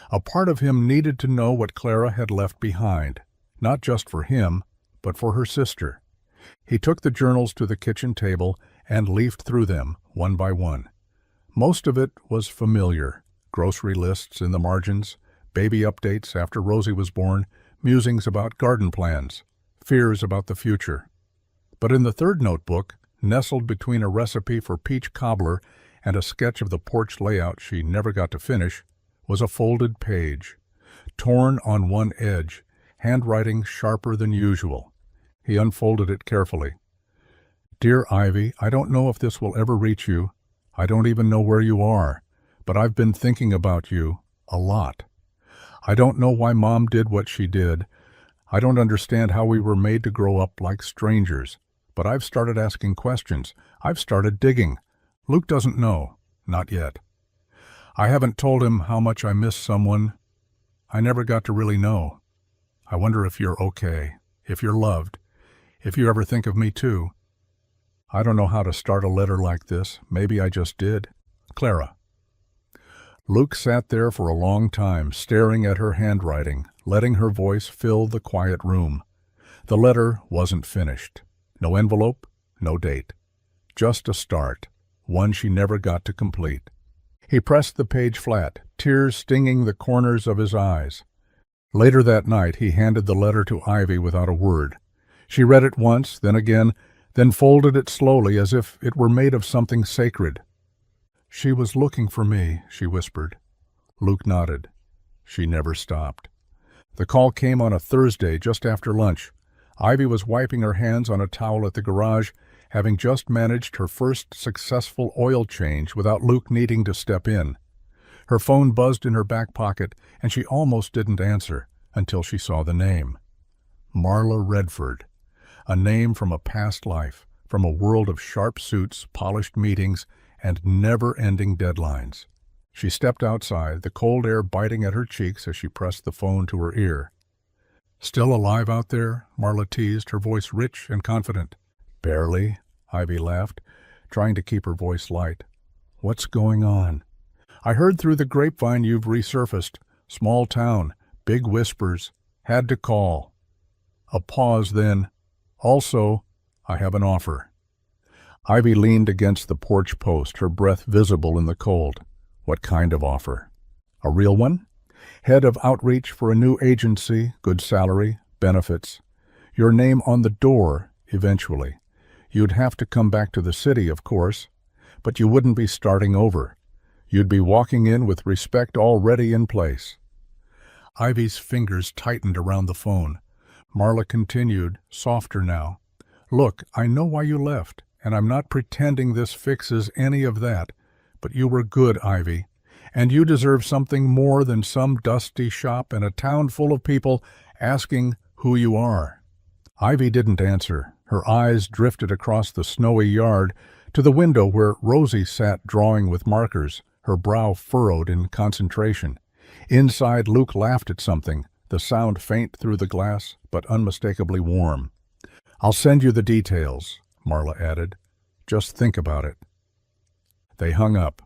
A part of him needed to know what Clara had left behind, not just for him, but for her sister. He took the journals to the kitchen table and leafed through them, one by one. Most of it was familiar: grocery lists in the margins, baby updates after Rosie was born, musings about garden plans, fears about the future. But in the third notebook, nestled between a recipe for peach cobbler and a sketch of the porch layout she never got to finish, was a folded page. Torn on one edge, handwriting sharper than usual. He unfolded it carefully. "Dear Ivy, I don't know if this will ever reach you. I don't even know where you are, but I've been thinking about you a lot. I don't know why Mom did what she did. I don't understand how we were made to grow up like strangers, but I've started asking questions. I've started digging. Luke doesn't know, not yet. I haven't told him how much I miss someone I never got to really know. I wonder if you're okay, if you're loved, if you ever think of me too. I don't know how to start a letter like this. Maybe I just did. Clara." Luke sat there for a long time, staring at her handwriting, letting her voice fill the quiet room. The letter wasn't finished. No envelope, no date. Just a start, one she never got to complete. He pressed the page flat, tears stinging the corners of his eyes. Later that night, he handed the letter to Ivy without a word. She read it once, then again, then folded it slowly as if it were made of something sacred. "She was looking for me," she whispered. Luke nodded. She never stopped. The call came on a Thursday just after lunch. Ivy was wiping her hands on a towel at the garage, having just managed her first successful oil change without Luke needing to step in. Her phone buzzed in her back pocket, and she almost didn't answer until she saw the name. Marla Redford. A name from a past life, from a world of sharp suits, polished meetings, and never-ending deadlines. She stepped outside, the cold air biting at her cheeks as she pressed the phone to her ear. "Still alive out there?" Marla teased, her voice rich and confident. "Barely," Ivy laughed, trying to keep her voice light. "What's going on?" "I heard through the grapevine you've resurfaced. Small town, big whispers. Had to call." A pause, then, "Also, I have an offer." Ivy leaned against the porch post, her breath visible in the cold. "What kind of offer?" "A real one? Head of outreach for a new agency, good salary, benefits. Your name on the door, eventually. You'd have to come back to the city, of course, but you wouldn't be starting over. You'd be walking in with respect already in place." Ivy's fingers tightened around the phone. Marla continued, softer now. "Look, I know why you left, and I'm not pretending this fixes any of that, but you were good, Ivy, and you deserve something more than some dusty shop in a town full of people asking who you are." Ivy didn't answer. Her eyes drifted across the snowy yard to the window where Rosie sat drawing with markers, her brow furrowed in concentration. Inside, Luke laughed at something, the sound faint through the glass, but unmistakably warm. "I'll send you the details," Marla added. "Just think about it." They hung up.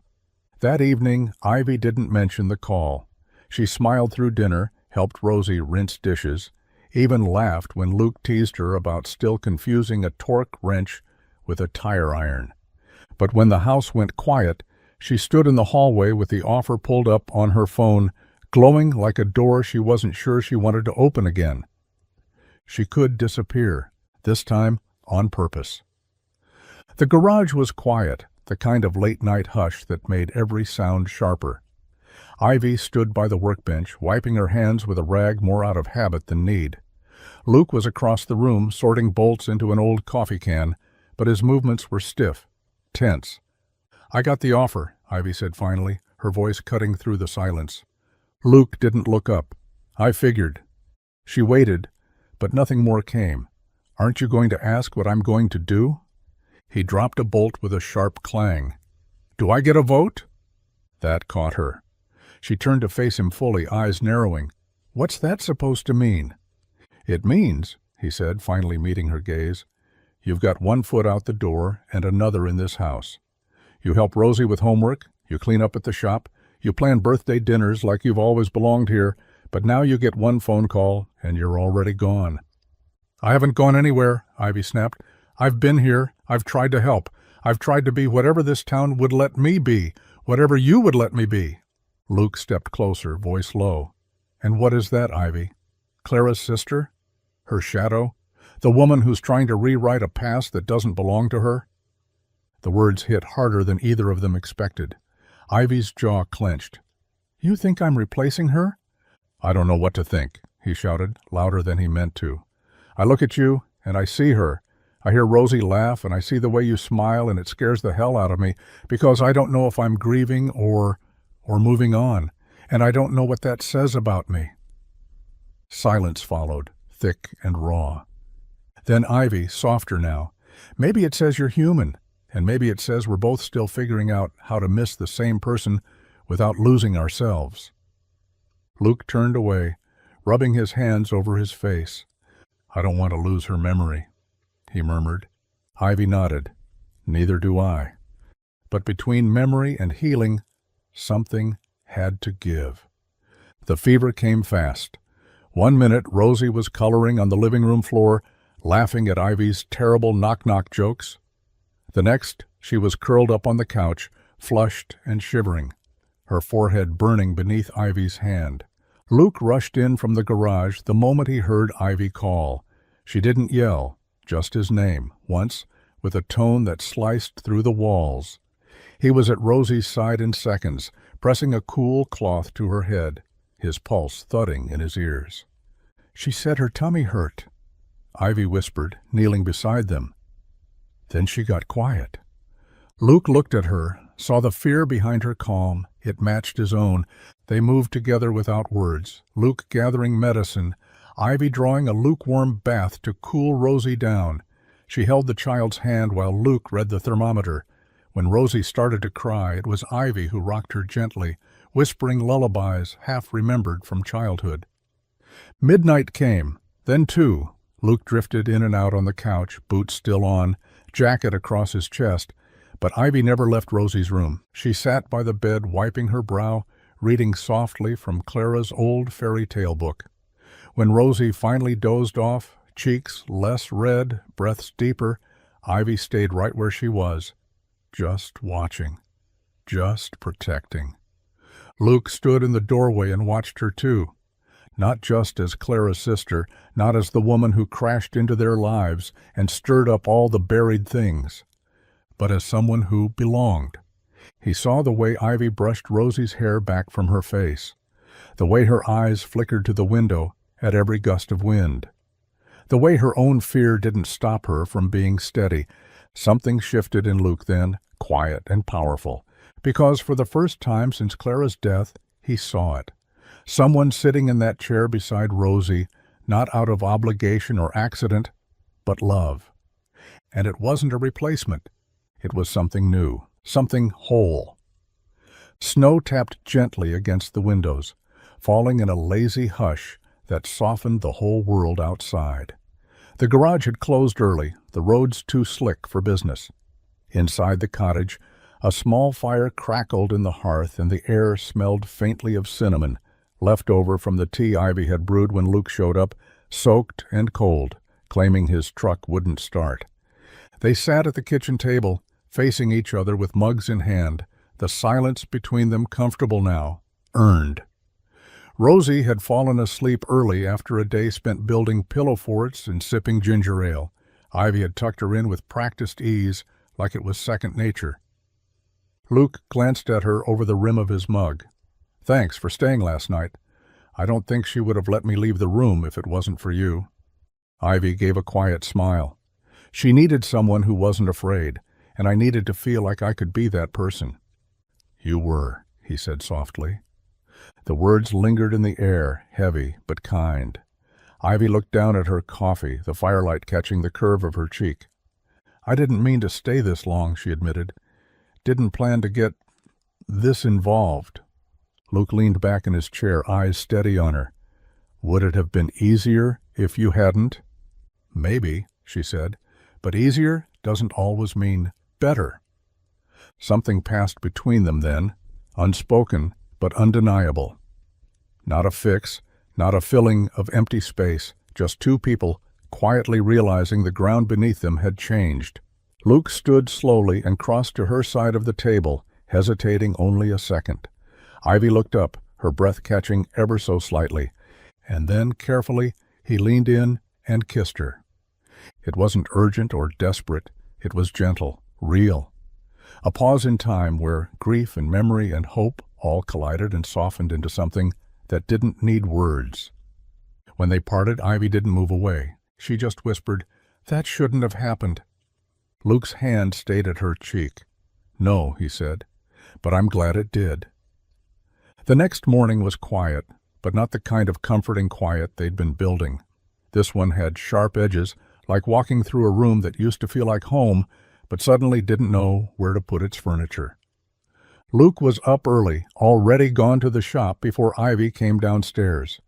That evening, Ivy didn't mention the call. She smiled through dinner, helped Rosie rinse dishes, even laughed when Luke teased her about still confusing a torque wrench with a tire iron. But when the house went quiet, she stood in the hallway with the offer pulled up on her phone, glowing like a door she wasn't sure she wanted to open again. She could disappear, this time on purpose. The garage was quiet, the kind of late-night hush that made every sound sharper. Ivy stood by the workbench, wiping her hands with a rag more out of habit than need. Luke was across the room, sorting bolts into an old coffee can, but his movements were stiff, tense. "I got the offer," Ivy said finally, her voice cutting through the silence. Luke didn't look up. "I figured." She waited, but nothing more came. "Aren't you going to ask what I'm going to do?" He dropped a bolt with a sharp clang. "Do I get a vote?" That caught her. She turned to face him fully, eyes narrowing. "What's that supposed to mean?" "It means," he said, finally meeting her gaze, "you've got one foot out the door and another in this house. You help Rosie with homework, you clean up at the shop, you plan birthday dinners like you've always belonged here, but now you get one phone call and you're already gone." "I haven't gone anywhere," Ivy snapped. "I've been here. I've tried to help. I've tried to be whatever this town would let me be, whatever you would let me be." Luke stepped closer, voice low. "And what is that, Ivy? Clara's sister? Her shadow? The woman who's trying to rewrite a past that doesn't belong to her?" The words hit harder than either of them expected. Ivy's jaw clenched. "You think I'm replacing her?" "I don't know what to think," he shouted, louder than he meant to. "I look at you, and I see her. I hear Rosie laugh, and I see the way you smile, and it scares the hell out of me, because I don't know if I'm grieving or moving on, and I don't know what that says about me." Silence followed, thick and raw. Then Ivy, softer now. "Maybe it says you're human, and maybe it says we're both still figuring out how to miss the same person without losing ourselves." Luke turned away, rubbing his hands over his face. "I don't want to lose her memory," he murmured. Ivy nodded. "Neither do I." But between memory and healing, something had to give. The fever came fast. One minute, Rosie was coloring on the living room floor, laughing at Ivy's terrible knock-knock jokes. The next, she was curled up on the couch, flushed and shivering, her forehead burning beneath Ivy's hand. Luke rushed in from the garage the moment he heard Ivy call. She didn't yell, just his name, once, with a tone that sliced through the walls. He was at Rosie's side in seconds, pressing a cool cloth to her head, his pulse thudding in his ears. "She said her tummy hurt," Ivy whispered, kneeling beside them. Then she got quiet. Luke looked at her, saw the fear behind her calm. It matched his own. They moved together without words, Luke gathering medicine, Ivy drawing a lukewarm bath to cool Rosie down. She held the child's hand while Luke read the thermometer. When Rosie started to cry, it was Ivy who rocked her gently, whispering lullabies half remembered from childhood. Midnight came, then 2. Luke drifted in and out on the couch, boots still on, jacket across his chest, but Ivy never left Rosie's room. She sat by the bed, wiping her brow, reading softly from Clara's old fairy tale book. When Rosie finally dozed off, cheeks less red, breaths deeper, Ivy stayed right where she was, just watching, just protecting. Luke stood in the doorway and watched her too. Not just as Clara's sister, not as the woman who crashed into their lives and stirred up all the buried things, but as someone who belonged. He saw the way Ivy brushed Rosie's hair back from her face, the way her eyes flickered to the window at every gust of wind, the way her own fear didn't stop her from being steady. Something shifted in Luke then, quiet and powerful, because for the first time since Clara's death, he saw it. Someone sitting in that chair beside Rosie, not out of obligation or accident, but love. And it wasn't a replacement. It was something new, something whole. Snow tapped gently against the windows, falling in a lazy hush that softened the whole world outside. The garage had closed early, the roads too slick for business. Inside the cottage, a small fire crackled in the hearth and the air smelled faintly of cinnamon, left over from the tea Ivy had brewed when Luke showed up, soaked and cold, claiming his truck wouldn't start. They sat at the kitchen table, facing each other with mugs in hand, the silence between them comfortable now, earned. Rosie had fallen asleep early after a day spent building pillow forts and sipping ginger ale. Ivy had tucked her in with practiced ease, like it was second nature. Luke glanced at her over the rim of his mug. "Thanks for staying last night. I don't think she would have let me leave the room if it wasn't for you." Ivy gave a quiet smile. She needed someone who wasn't afraid, and I needed to feel like I could be that person. "You were," he said softly. The words lingered in the air, heavy but kind. Ivy looked down at her coffee, the firelight catching the curve of her cheek. "I didn't mean to stay this long," she admitted. "Didn't plan to get this involved." Luke leaned back in his chair, eyes steady on her. "Would it have been easier if you hadn't?" "Maybe," she said, "but easier doesn't always mean better." Something passed between them then, unspoken but undeniable. Not a fix, not a filling of empty space, just two people quietly realizing the ground beneath them had changed. Luke stood slowly and crossed to her side of the table, hesitating only a second. Ivy looked up, her breath catching ever so slightly, and then, carefully, he leaned in and kissed her. It wasn't urgent or desperate, it was gentle, real. A pause in time where grief and memory and hope all collided and softened into something that didn't need words. When they parted, Ivy didn't move away. She just whispered, "That shouldn't have happened." Luke's hand stayed at her cheek. "No," he said, "but I'm glad it did." The next morning was quiet, but not the kind of comforting quiet they'd been building. This one had sharp edges, like walking through a room that used to feel like home, but suddenly didn't know where to put its furniture. Luke was up early, already gone to the shop before Ivy came downstairs.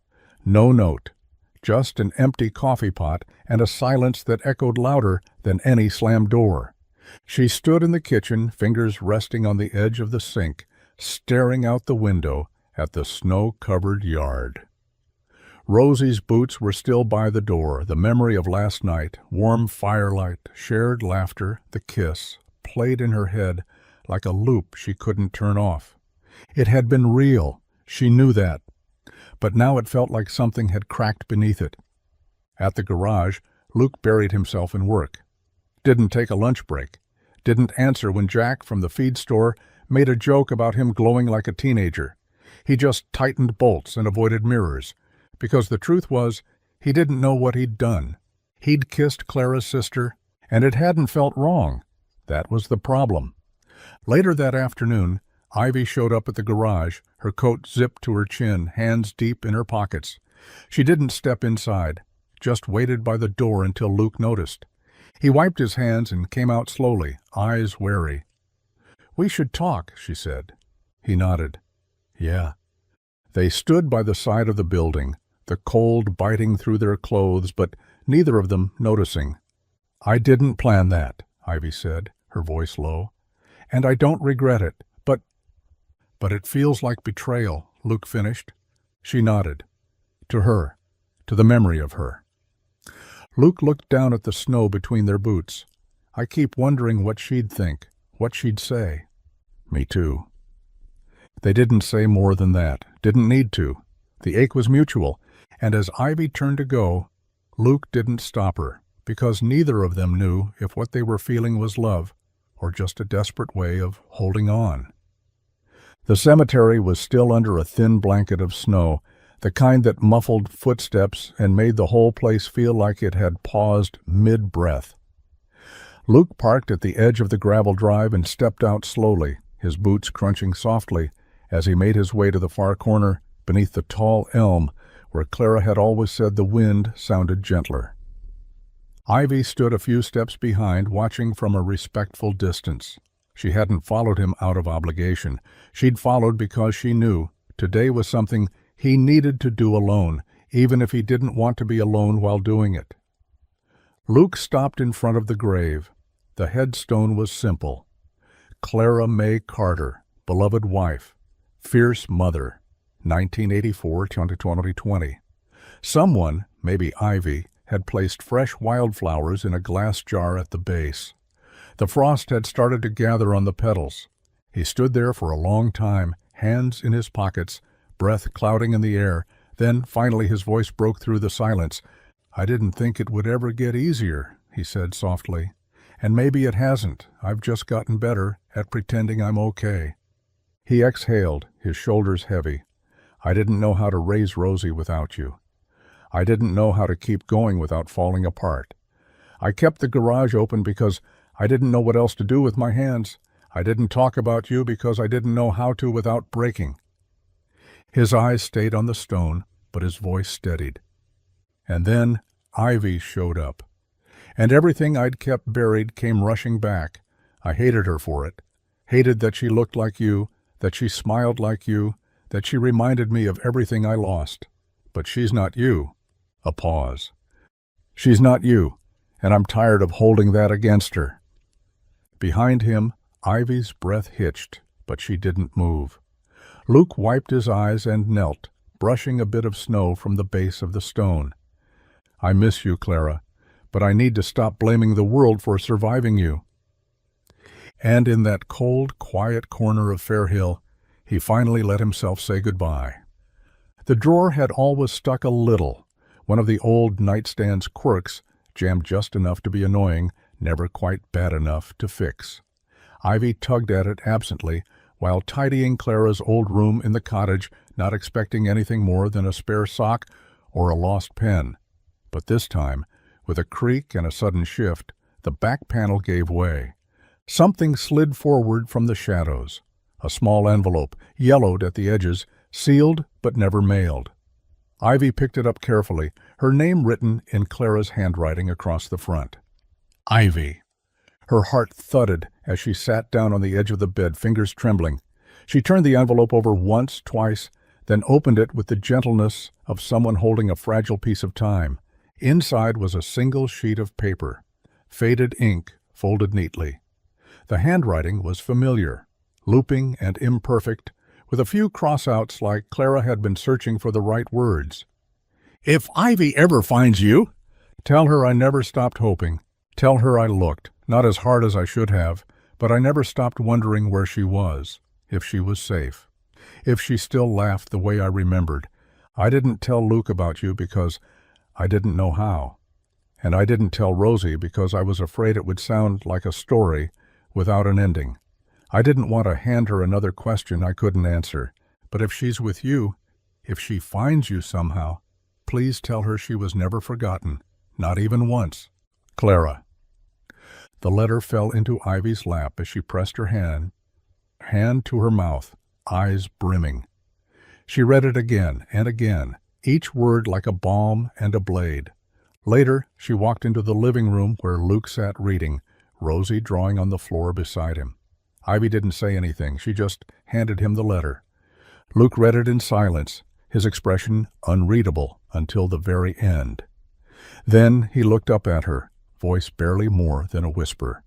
No note, just an empty coffee pot and a silence that echoed louder than any slammed door. She stood in the kitchen, fingers resting on the edge of the sink, staring out the window at the snow-covered yard. Rosie's boots were still by the door, the memory of last night, warm firelight, shared laughter, the kiss, played in her head like a loop she couldn't turn off. It had been real, she knew that, but now it felt like something had cracked beneath it. At the garage, Luke buried himself in work. Didn't take a lunch break. Didn't answer when Jack from the feed store made a joke about him glowing like a teenager. He just tightened bolts and avoided mirrors, because the truth was, he didn't know what he'd done. He'd kissed Clara's sister, and it hadn't felt wrong. That was the problem. Later that afternoon, Ivy showed up at the garage, her coat zipped to her chin, hands deep in her pockets. She didn't step inside, just waited by the door until Luke noticed. He wiped his hands and came out slowly, eyes wary. "We should talk," she said. He nodded. "Yeah." They stood by the side of the building, the cold biting through their clothes, but neither of them noticing. "I didn't plan that," Ivy said, her voice low. "And I don't regret it, but it feels like betrayal," Luke finished. She nodded. To her, to the memory of her. Luke looked down at the snow between their boots. "I keep wondering what she'd think, what she'd say." "Me too." They didn't say more than that, didn't need to. The ache was mutual, and as Ivy turned to go, Luke didn't stop her, because neither of them knew if what they were feeling was love or just a desperate way of holding on. The cemetery was still under a thin blanket of snow, the kind that muffled footsteps and made the whole place feel like it had paused mid-breath. Luke parked at the edge of the gravel drive and stepped out slowly, his boots crunching softly, as he made his way to the far corner beneath the tall elm where Clara had always said the wind sounded gentler. Ivy stood a few steps behind, watching from a respectful distance. She hadn't followed him out of obligation. She'd followed because she knew today was something he needed to do alone, even if he didn't want to be alone while doing it. Luke stopped in front of the grave. The headstone was simple. Clara May Carter, beloved wife, fierce mother, 1984 to 2020. Someone, maybe Ivy, had placed fresh wildflowers in a glass jar at the base. The frost had started to gather on the petals. He stood there for a long time, hands in his pockets, breath clouding in the air. Then, finally, his voice broke through the silence. "I didn't think it would ever get easier," he said softly. "And maybe it hasn't. I've just gotten better at pretending I'm okay." He exhaled, his shoulders heavy. "I didn't know how to raise Rosie without you. I didn't know how to keep going without falling apart. I kept the garage open because I didn't know what else to do with my hands. I didn't talk about you because I didn't know how to without breaking." His eyes stayed on the stone, but his voice steadied. And then Ivy showed up. And everything I'd kept buried came rushing back. I hated her for it. Hated that she looked like you, that she smiled like you, that she reminded me of everything I lost. But she's not you. A pause. "She's not you, and I'm tired of holding that against her." Behind him, Ivy's breath hitched, but she didn't move. Luke wiped his eyes and knelt, brushing a bit of snow from the base of the stone. "I miss you, Clara, but I need to stop blaming the world for surviving you." And in that cold, quiet corner of Fair Hill, he finally let himself say goodbye. The drawer had always stuck a little, one of the old nightstand's quirks, jammed just enough to be annoying, never quite bad enough to fix. Ivy tugged at it absently, while tidying Clara's old room in the cottage, not expecting anything more than a spare sock or a lost pen. But this time, with a creak and a sudden shift, the back panel gave way. Something slid forward from the shadows. A small envelope, yellowed at the edges, sealed but never mailed. Ivy picked it up carefully, her name written in Clara's handwriting across the front. Ivy. Her heart thudded as she sat down on the edge of the bed, fingers trembling. She turned the envelope over once, twice, then opened it with the gentleness of someone holding a fragile piece of time. Inside was a single sheet of paper, faded ink folded neatly. The handwriting was familiar, looping and imperfect, with a few cross-outs like Clara had been searching for the right words. "If Ivy ever finds you, tell her I never stopped hoping. Tell her I looked, not as hard as I should have, but I never stopped wondering where she was, if she was safe, if she still laughed the way I remembered. I didn't tell Luke about you because I didn't know how. And I didn't tell Rosie because I was afraid it would sound like a story without an ending. I didn't want to hand her another question I couldn't answer. But if she's with you, if she finds you somehow, please tell her she was never forgotten, not even once. Clara." The letter fell into Ivy's lap as she pressed her hand to her mouth, eyes brimming. She read it again and again, each word like a balm and a blade. Later, she walked into the living room where Luke sat reading, Rosie drawing on the floor beside him. Ivy didn't say anything. She just handed him the letter. Luke read it in silence, his expression unreadable until the very end. Then he looked up at her, voice barely more than a whisper.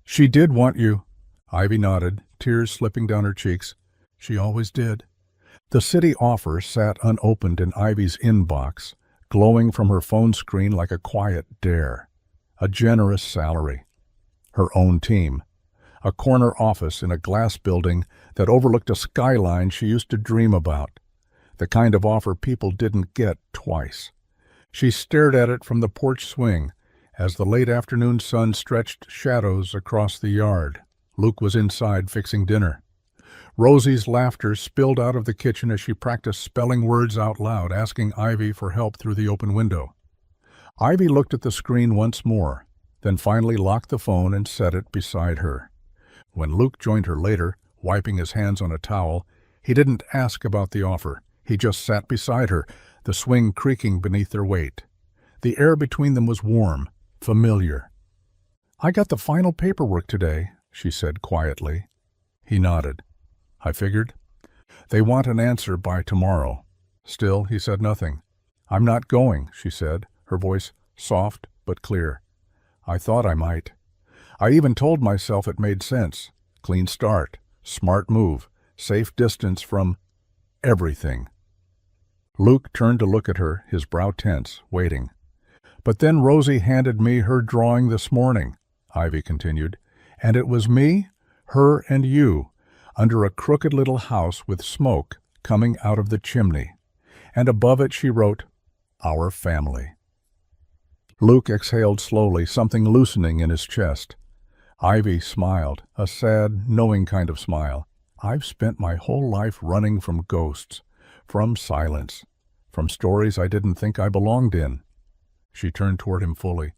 "She did want you." Ivy nodded, tears slipping down her cheeks. "She always did." The city offer sat unopened in Ivy's inbox, glowing from her phone screen like a quiet dare. A generous salary. Her own team. A corner office in a glass building that overlooked a skyline she used to dream about. The kind of offer people didn't get twice. She stared at it from the porch swing as the late afternoon sun stretched shadows across the yard. Luke was inside fixing dinner. Rosie's laughter spilled out of the kitchen as she practiced spelling words out loud, asking Ivy for help through the open window. Ivy looked at the screen once more, then finally locked the phone and set it beside her. When Luke joined her later, wiping his hands on a towel, he didn't ask about the offer. He just sat beside her, the swing creaking beneath their weight. The air between them was warm, familiar. "I got the final paperwork today," she said quietly. He nodded. "I figured. They want an answer by tomorrow." Still, he said nothing. "I'm not going," she said, her voice soft but clear. "I thought I might. I even told myself it made sense. Clean start, smart move, safe distance from everything." Luke turned to look at her, his brow tense, waiting. "But then Rosie handed me her drawing this morning," Ivy continued, "and it was me, her, and you, under a crooked little house with smoke coming out of the chimney. And above it she wrote, 'Our family.'" Luke exhaled slowly, something loosening in his chest. Ivy smiled, a sad, knowing kind of smile. "I've spent my whole life running from ghosts, from silence, from stories I didn't think I belonged in." She turned toward him fully.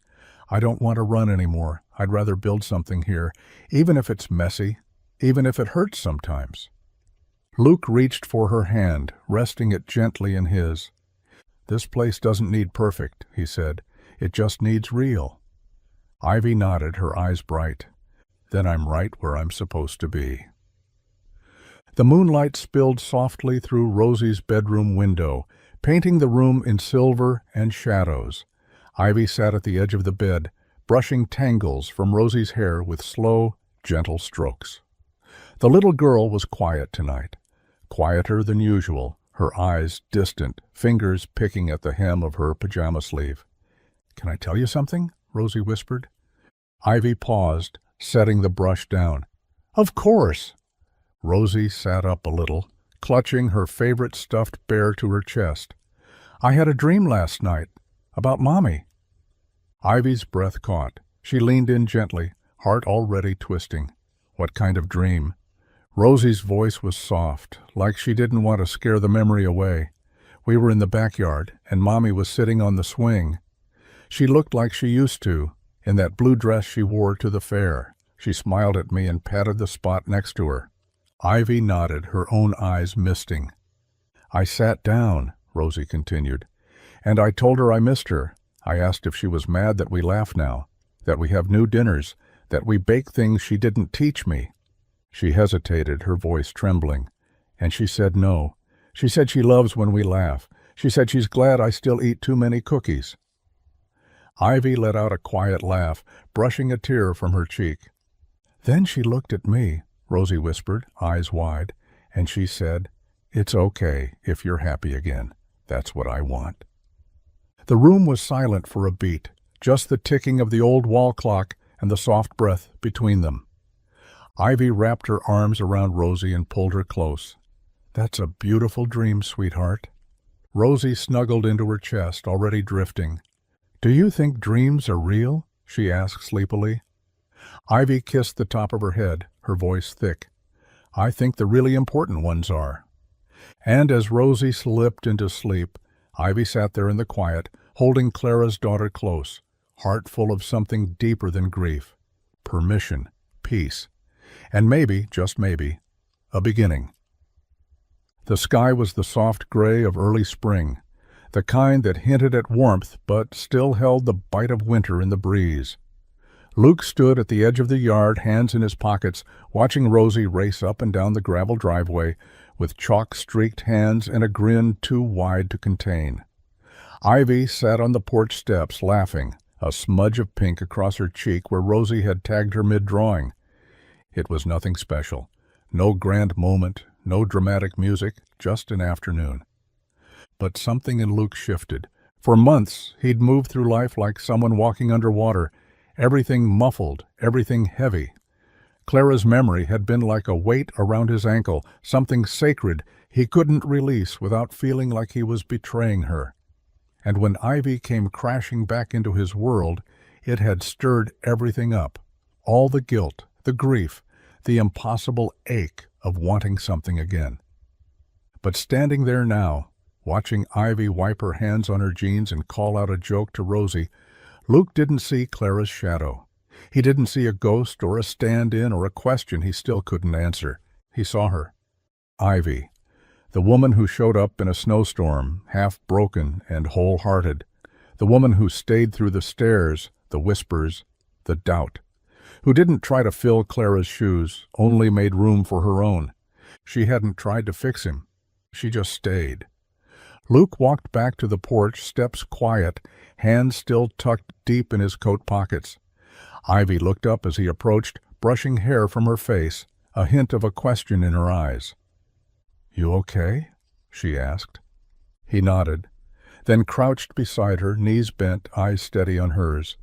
"I don't want to run anymore. I'd rather build something here, even if it's messy, even if it hurts sometimes." Luke reached for her hand, resting it gently in his. "This place doesn't need perfect," he said. "It just needs real." Ivy nodded, her eyes bright. "Then I'm right where I'm supposed to be." The moonlight spilled softly through Rosie's bedroom window, painting the room in silver and shadows. Ivy sat at the edge of the bed, brushing tangles from Rosie's hair with slow, gentle strokes. The little girl was quiet tonight, quieter than usual, her eyes distant, fingers picking at the hem of her pajama sleeve. "Can I tell you something?" Rosie whispered. Ivy paused, setting the brush down. "Of course!" Rosie sat up a little, clutching her favorite stuffed bear to her chest. "I had a dream last night, about Mommy." Ivy's breath caught. She leaned in gently, heart already twisting. What kind of dream? Rosie's voice was soft, like she didn't want to scare the memory away. "We were in the backyard, and Mommy was sitting on the swing. She looked like she used to, in that blue dress she wore to the fair. She smiled at me and patted the spot next to her." Ivy nodded, her own eyes misting. "I sat down," Rosie continued, "and I told her I missed her. I asked if she was mad that we laugh now, that we have new dinners, that we bake things she didn't teach me." She hesitated, her voice trembling, and she said no. She said she loves when we laugh. She said she's glad I still eat too many cookies. Ivy let out a quiet laugh, brushing a tear from her cheek. "Then she looked at me," Rosie whispered, eyes wide, and she said, "It's okay if you're happy again. That's what I want." The room was silent for a beat, just the ticking of the old wall clock and the soft breath between them. Ivy wrapped her arms around Rosie and pulled her close. "That's a beautiful dream, sweetheart." Rosie snuggled into her chest, already drifting. "Do you think dreams are real?" she asked sleepily. Ivy kissed the top of her head, her voice thick. "I think the really important ones are." And as Rosie slipped into sleep, Ivy sat there in the quiet, holding Clara's daughter close, heart full of something deeper than grief, permission, peace, and maybe, just maybe, a beginning. The sky was the soft gray of early spring, the kind that hinted at warmth but still held the bite of winter in the breeze. Luke stood at the edge of the yard, hands in his pockets, watching Rosie race up and down the gravel driveway with chalk-streaked hands and a grin too wide to contain. Ivy sat on the porch steps, laughing, a smudge of pink across her cheek where Rosie had tagged her mid-drawing. It was nothing special. No grand moment, no dramatic music, just an afternoon. But something in Luke shifted. For months, he'd moved through life like someone walking underwater, everything muffled, everything heavy. Clara's memory had been like a weight around his ankle, something sacred he couldn't release without feeling like he was betraying her. And when Ivy came crashing back into his world, it had stirred everything up. All the guilt, the grief, the impossible ache of wanting something again. But standing there now, watching Ivy wipe her hands on her jeans and call out a joke to Rosie, Luke didn't see Clara's shadow. He didn't see a ghost or a stand-in or a question he still couldn't answer. He saw her. Ivy, the woman who showed up in a snowstorm, half broken and wholehearted. The woman who stayed through the stares, the whispers, the doubt. Who didn't try to fill Clara's shoes, only made room for her own. She hadn't tried to fix him. She just stayed. Luke walked back to the porch, steps quiet, hands still tucked deep in his coat pockets. Ivy looked up as he approached, brushing hair from her face, a hint of a question in her eyes. "You okay?" she asked. He nodded, then crouched beside her, knees bent, eyes steady on hers.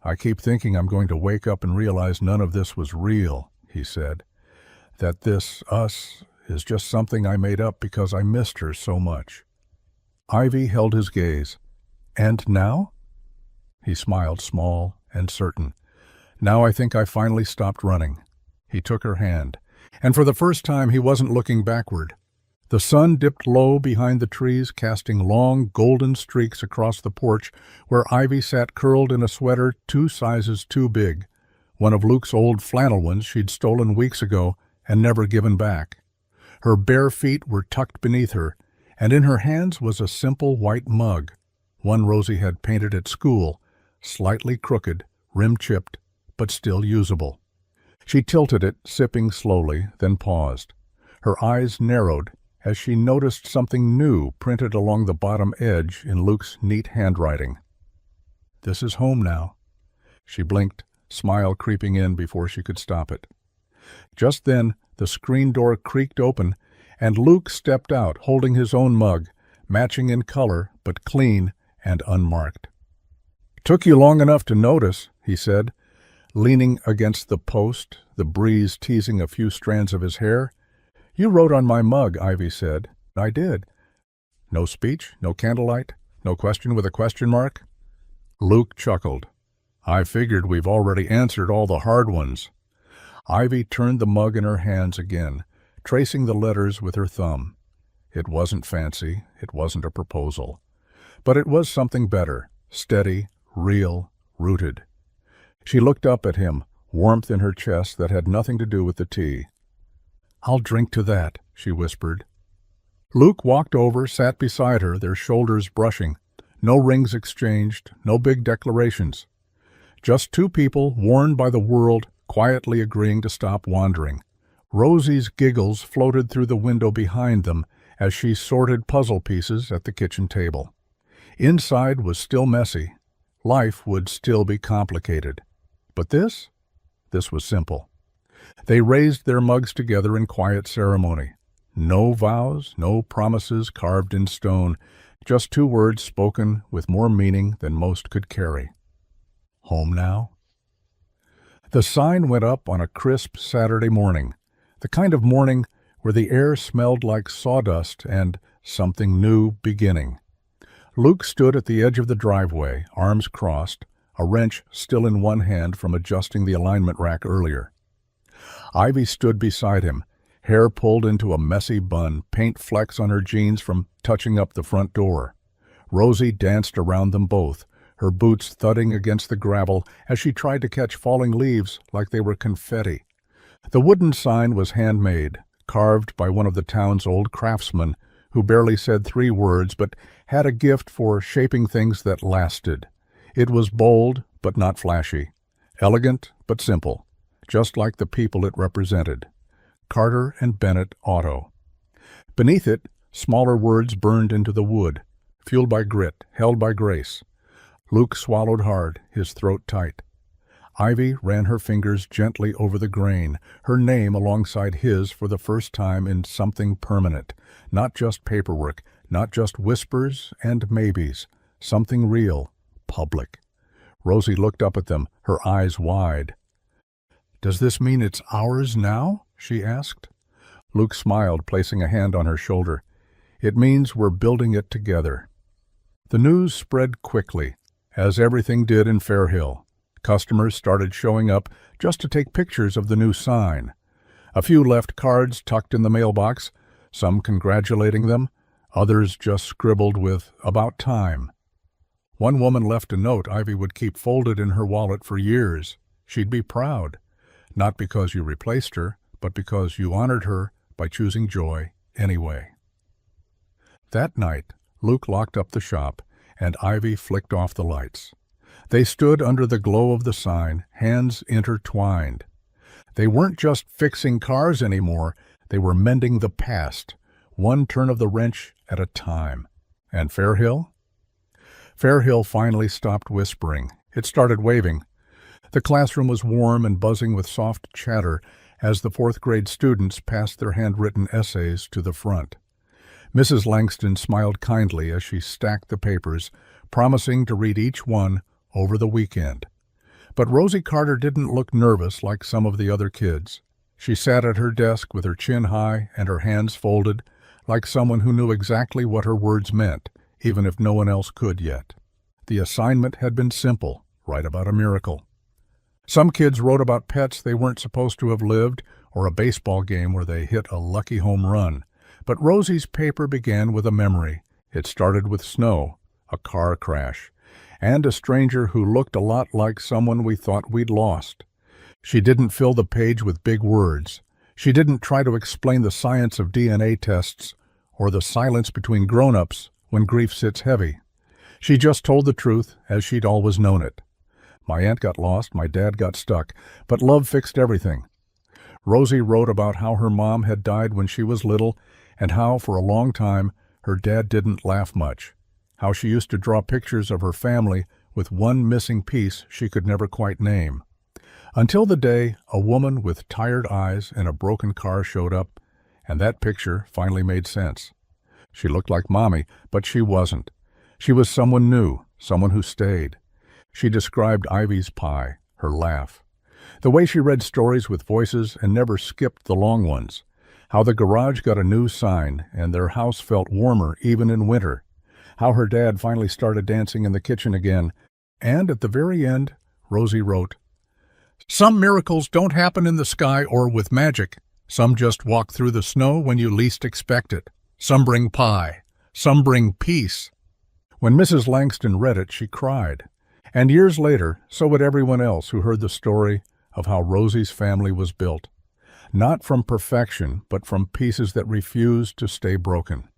"I keep thinking I'm going to wake up and realize none of this was real," he said. "That this, us, is just something I made up because I missed her so much." Ivy held his gaze. "And now?" He smiled, small and certain. "Now I think I finally stopped running." He took her hand, and for the first time he wasn't looking backward. The sun dipped low behind the trees, casting long golden streaks across the porch where Ivy sat curled in a sweater 2 sizes too big, one of Luke's old flannel ones she'd stolen weeks ago and never given back. Her bare feet were tucked beneath her, and in her hands was a simple white mug, one Rosie had painted at school, slightly crooked, rim-chipped, but still usable. She tilted it, sipping slowly, then paused. Her eyes narrowed as she noticed something new printed along the bottom edge in Luke's neat handwriting. "This is home now." She blinked, smile creeping in before she could stop it. Just then, the screen door creaked open, and Luke stepped out, holding his own mug, matching in color, but clean and unmarked. "Took you long enough to notice," he said, leaning against the post, the breeze teasing a few strands of his hair. "You wrote on my mug," Ivy said. "I did." "No speech, no candlelight, no question with a question mark?" Luke chuckled. "I figured we've already answered all the hard ones." Ivy turned the mug in her hands again, tracing the letters with her thumb. It wasn't fancy, it wasn't a proposal. But it was something better, steady, real, rooted. She looked up at him, warmth in her chest that had nothing to do with the tea. "I'll drink to that," she whispered. Luke walked over, sat beside her, their shoulders brushing. No rings exchanged, no big declarations. Just 2 people, worn by the world, quietly agreeing to stop wandering. Rosie's giggles floated through the window behind them as she sorted puzzle pieces at the kitchen table. Inside was still messy. Life would still be complicated. But this was simple. They raised their mugs together in quiet ceremony. No vows, no promises carved in stone, just 2 words spoken with more meaning than most could carry. Home now? The sign went up on a crisp Saturday morning, the kind of morning where the air smelled like sawdust and something new beginning. Luke stood at the edge of the driveway, arms crossed, a wrench still in one hand from adjusting the alignment rack earlier. Ivy stood beside him, hair pulled into a messy bun, paint flecks on her jeans from touching up the front door. Rosie danced around them both, her boots thudding against the gravel as she tried to catch falling leaves like they were confetti. The wooden sign was handmade, carved by one of the town's old craftsmen, who barely said 3 words but had a gift for shaping things that lasted. It was bold but not flashy, elegant but simple, just like the people it represented. Carter and Bennett Auto. Beneath it, smaller words burned into the wood, fueled by grit, held by grace. Luke swallowed hard, his throat tight. Ivy ran her fingers gently over the grain, her name alongside his for the first time in something permanent, not just paperwork, not just whispers and maybes, something real, public. Rosie looked up at them, her eyes wide. "Does this mean it's ours now?" she asked. Luke smiled, placing a hand on her shoulder. "It means we're building it together." The news spread quickly, as everything did in Fairhill. Customers started showing up just to take pictures of the new sign. A few left cards tucked in the mailbox, some congratulating them, others just scribbled with "about time." One woman left a note Ivy would keep folded in her wallet for years. She'd be proud, not because you replaced her, but because you honored her by choosing joy anyway. That night, Luke locked up the shop, and Ivy flicked off the lights. They stood under the glow of the sign, hands intertwined. They weren't just fixing cars anymore, they were mending the past, one turn of the wrench at a time. And Fairhill? Fairhill finally stopped whispering. It started waving. The classroom was warm and buzzing with soft chatter as the 4th grade students passed their handwritten essays to the front. Mrs. Langston smiled kindly as she stacked the papers, promising to read each one over the weekend. But Rosie Carter didn't look nervous like some of the other kids. She sat at her desk with her chin high and her hands folded, like someone who knew exactly what her words meant, even if no one else could yet. The assignment had been simple: write about a miracle. Some kids wrote about pets they weren't supposed to have lived, or a baseball game where they hit a lucky home run. But Rosie's paper began with a memory. It started with snow, a car crash, and a stranger who looked a lot like someone we thought we'd lost. She didn't fill the page with big words. She didn't try to explain the science of DNA tests or the silence between grown-ups when grief sits heavy. She just told the truth as she'd always known it. My aunt got lost, my dad got stuck, but love fixed everything. Rosie wrote about how her mom had died when she was little and how, for a long time, her dad didn't laugh much. How she used to draw pictures of her family with one missing piece she could never quite name. Until the day a woman with tired eyes and a broken car showed up, and that picture finally made sense. She looked like Mommy, but she wasn't. She was someone new, someone who stayed. She described Ivy's pie, her laugh, the way she read stories with voices and never skipped the long ones, how the garage got a new sign and their house felt warmer even in winter, how her dad finally started dancing in the kitchen again, and at the very end, Rosie wrote, "Some miracles don't happen in the sky or with magic. Some just walk through the snow when you least expect it. Some bring pie. Some bring peace." When Mrs. Langston read it, she cried. And years later, so would everyone else who heard the story of how Rosie's family was built. Not from perfection, but from pieces that refused to stay broken.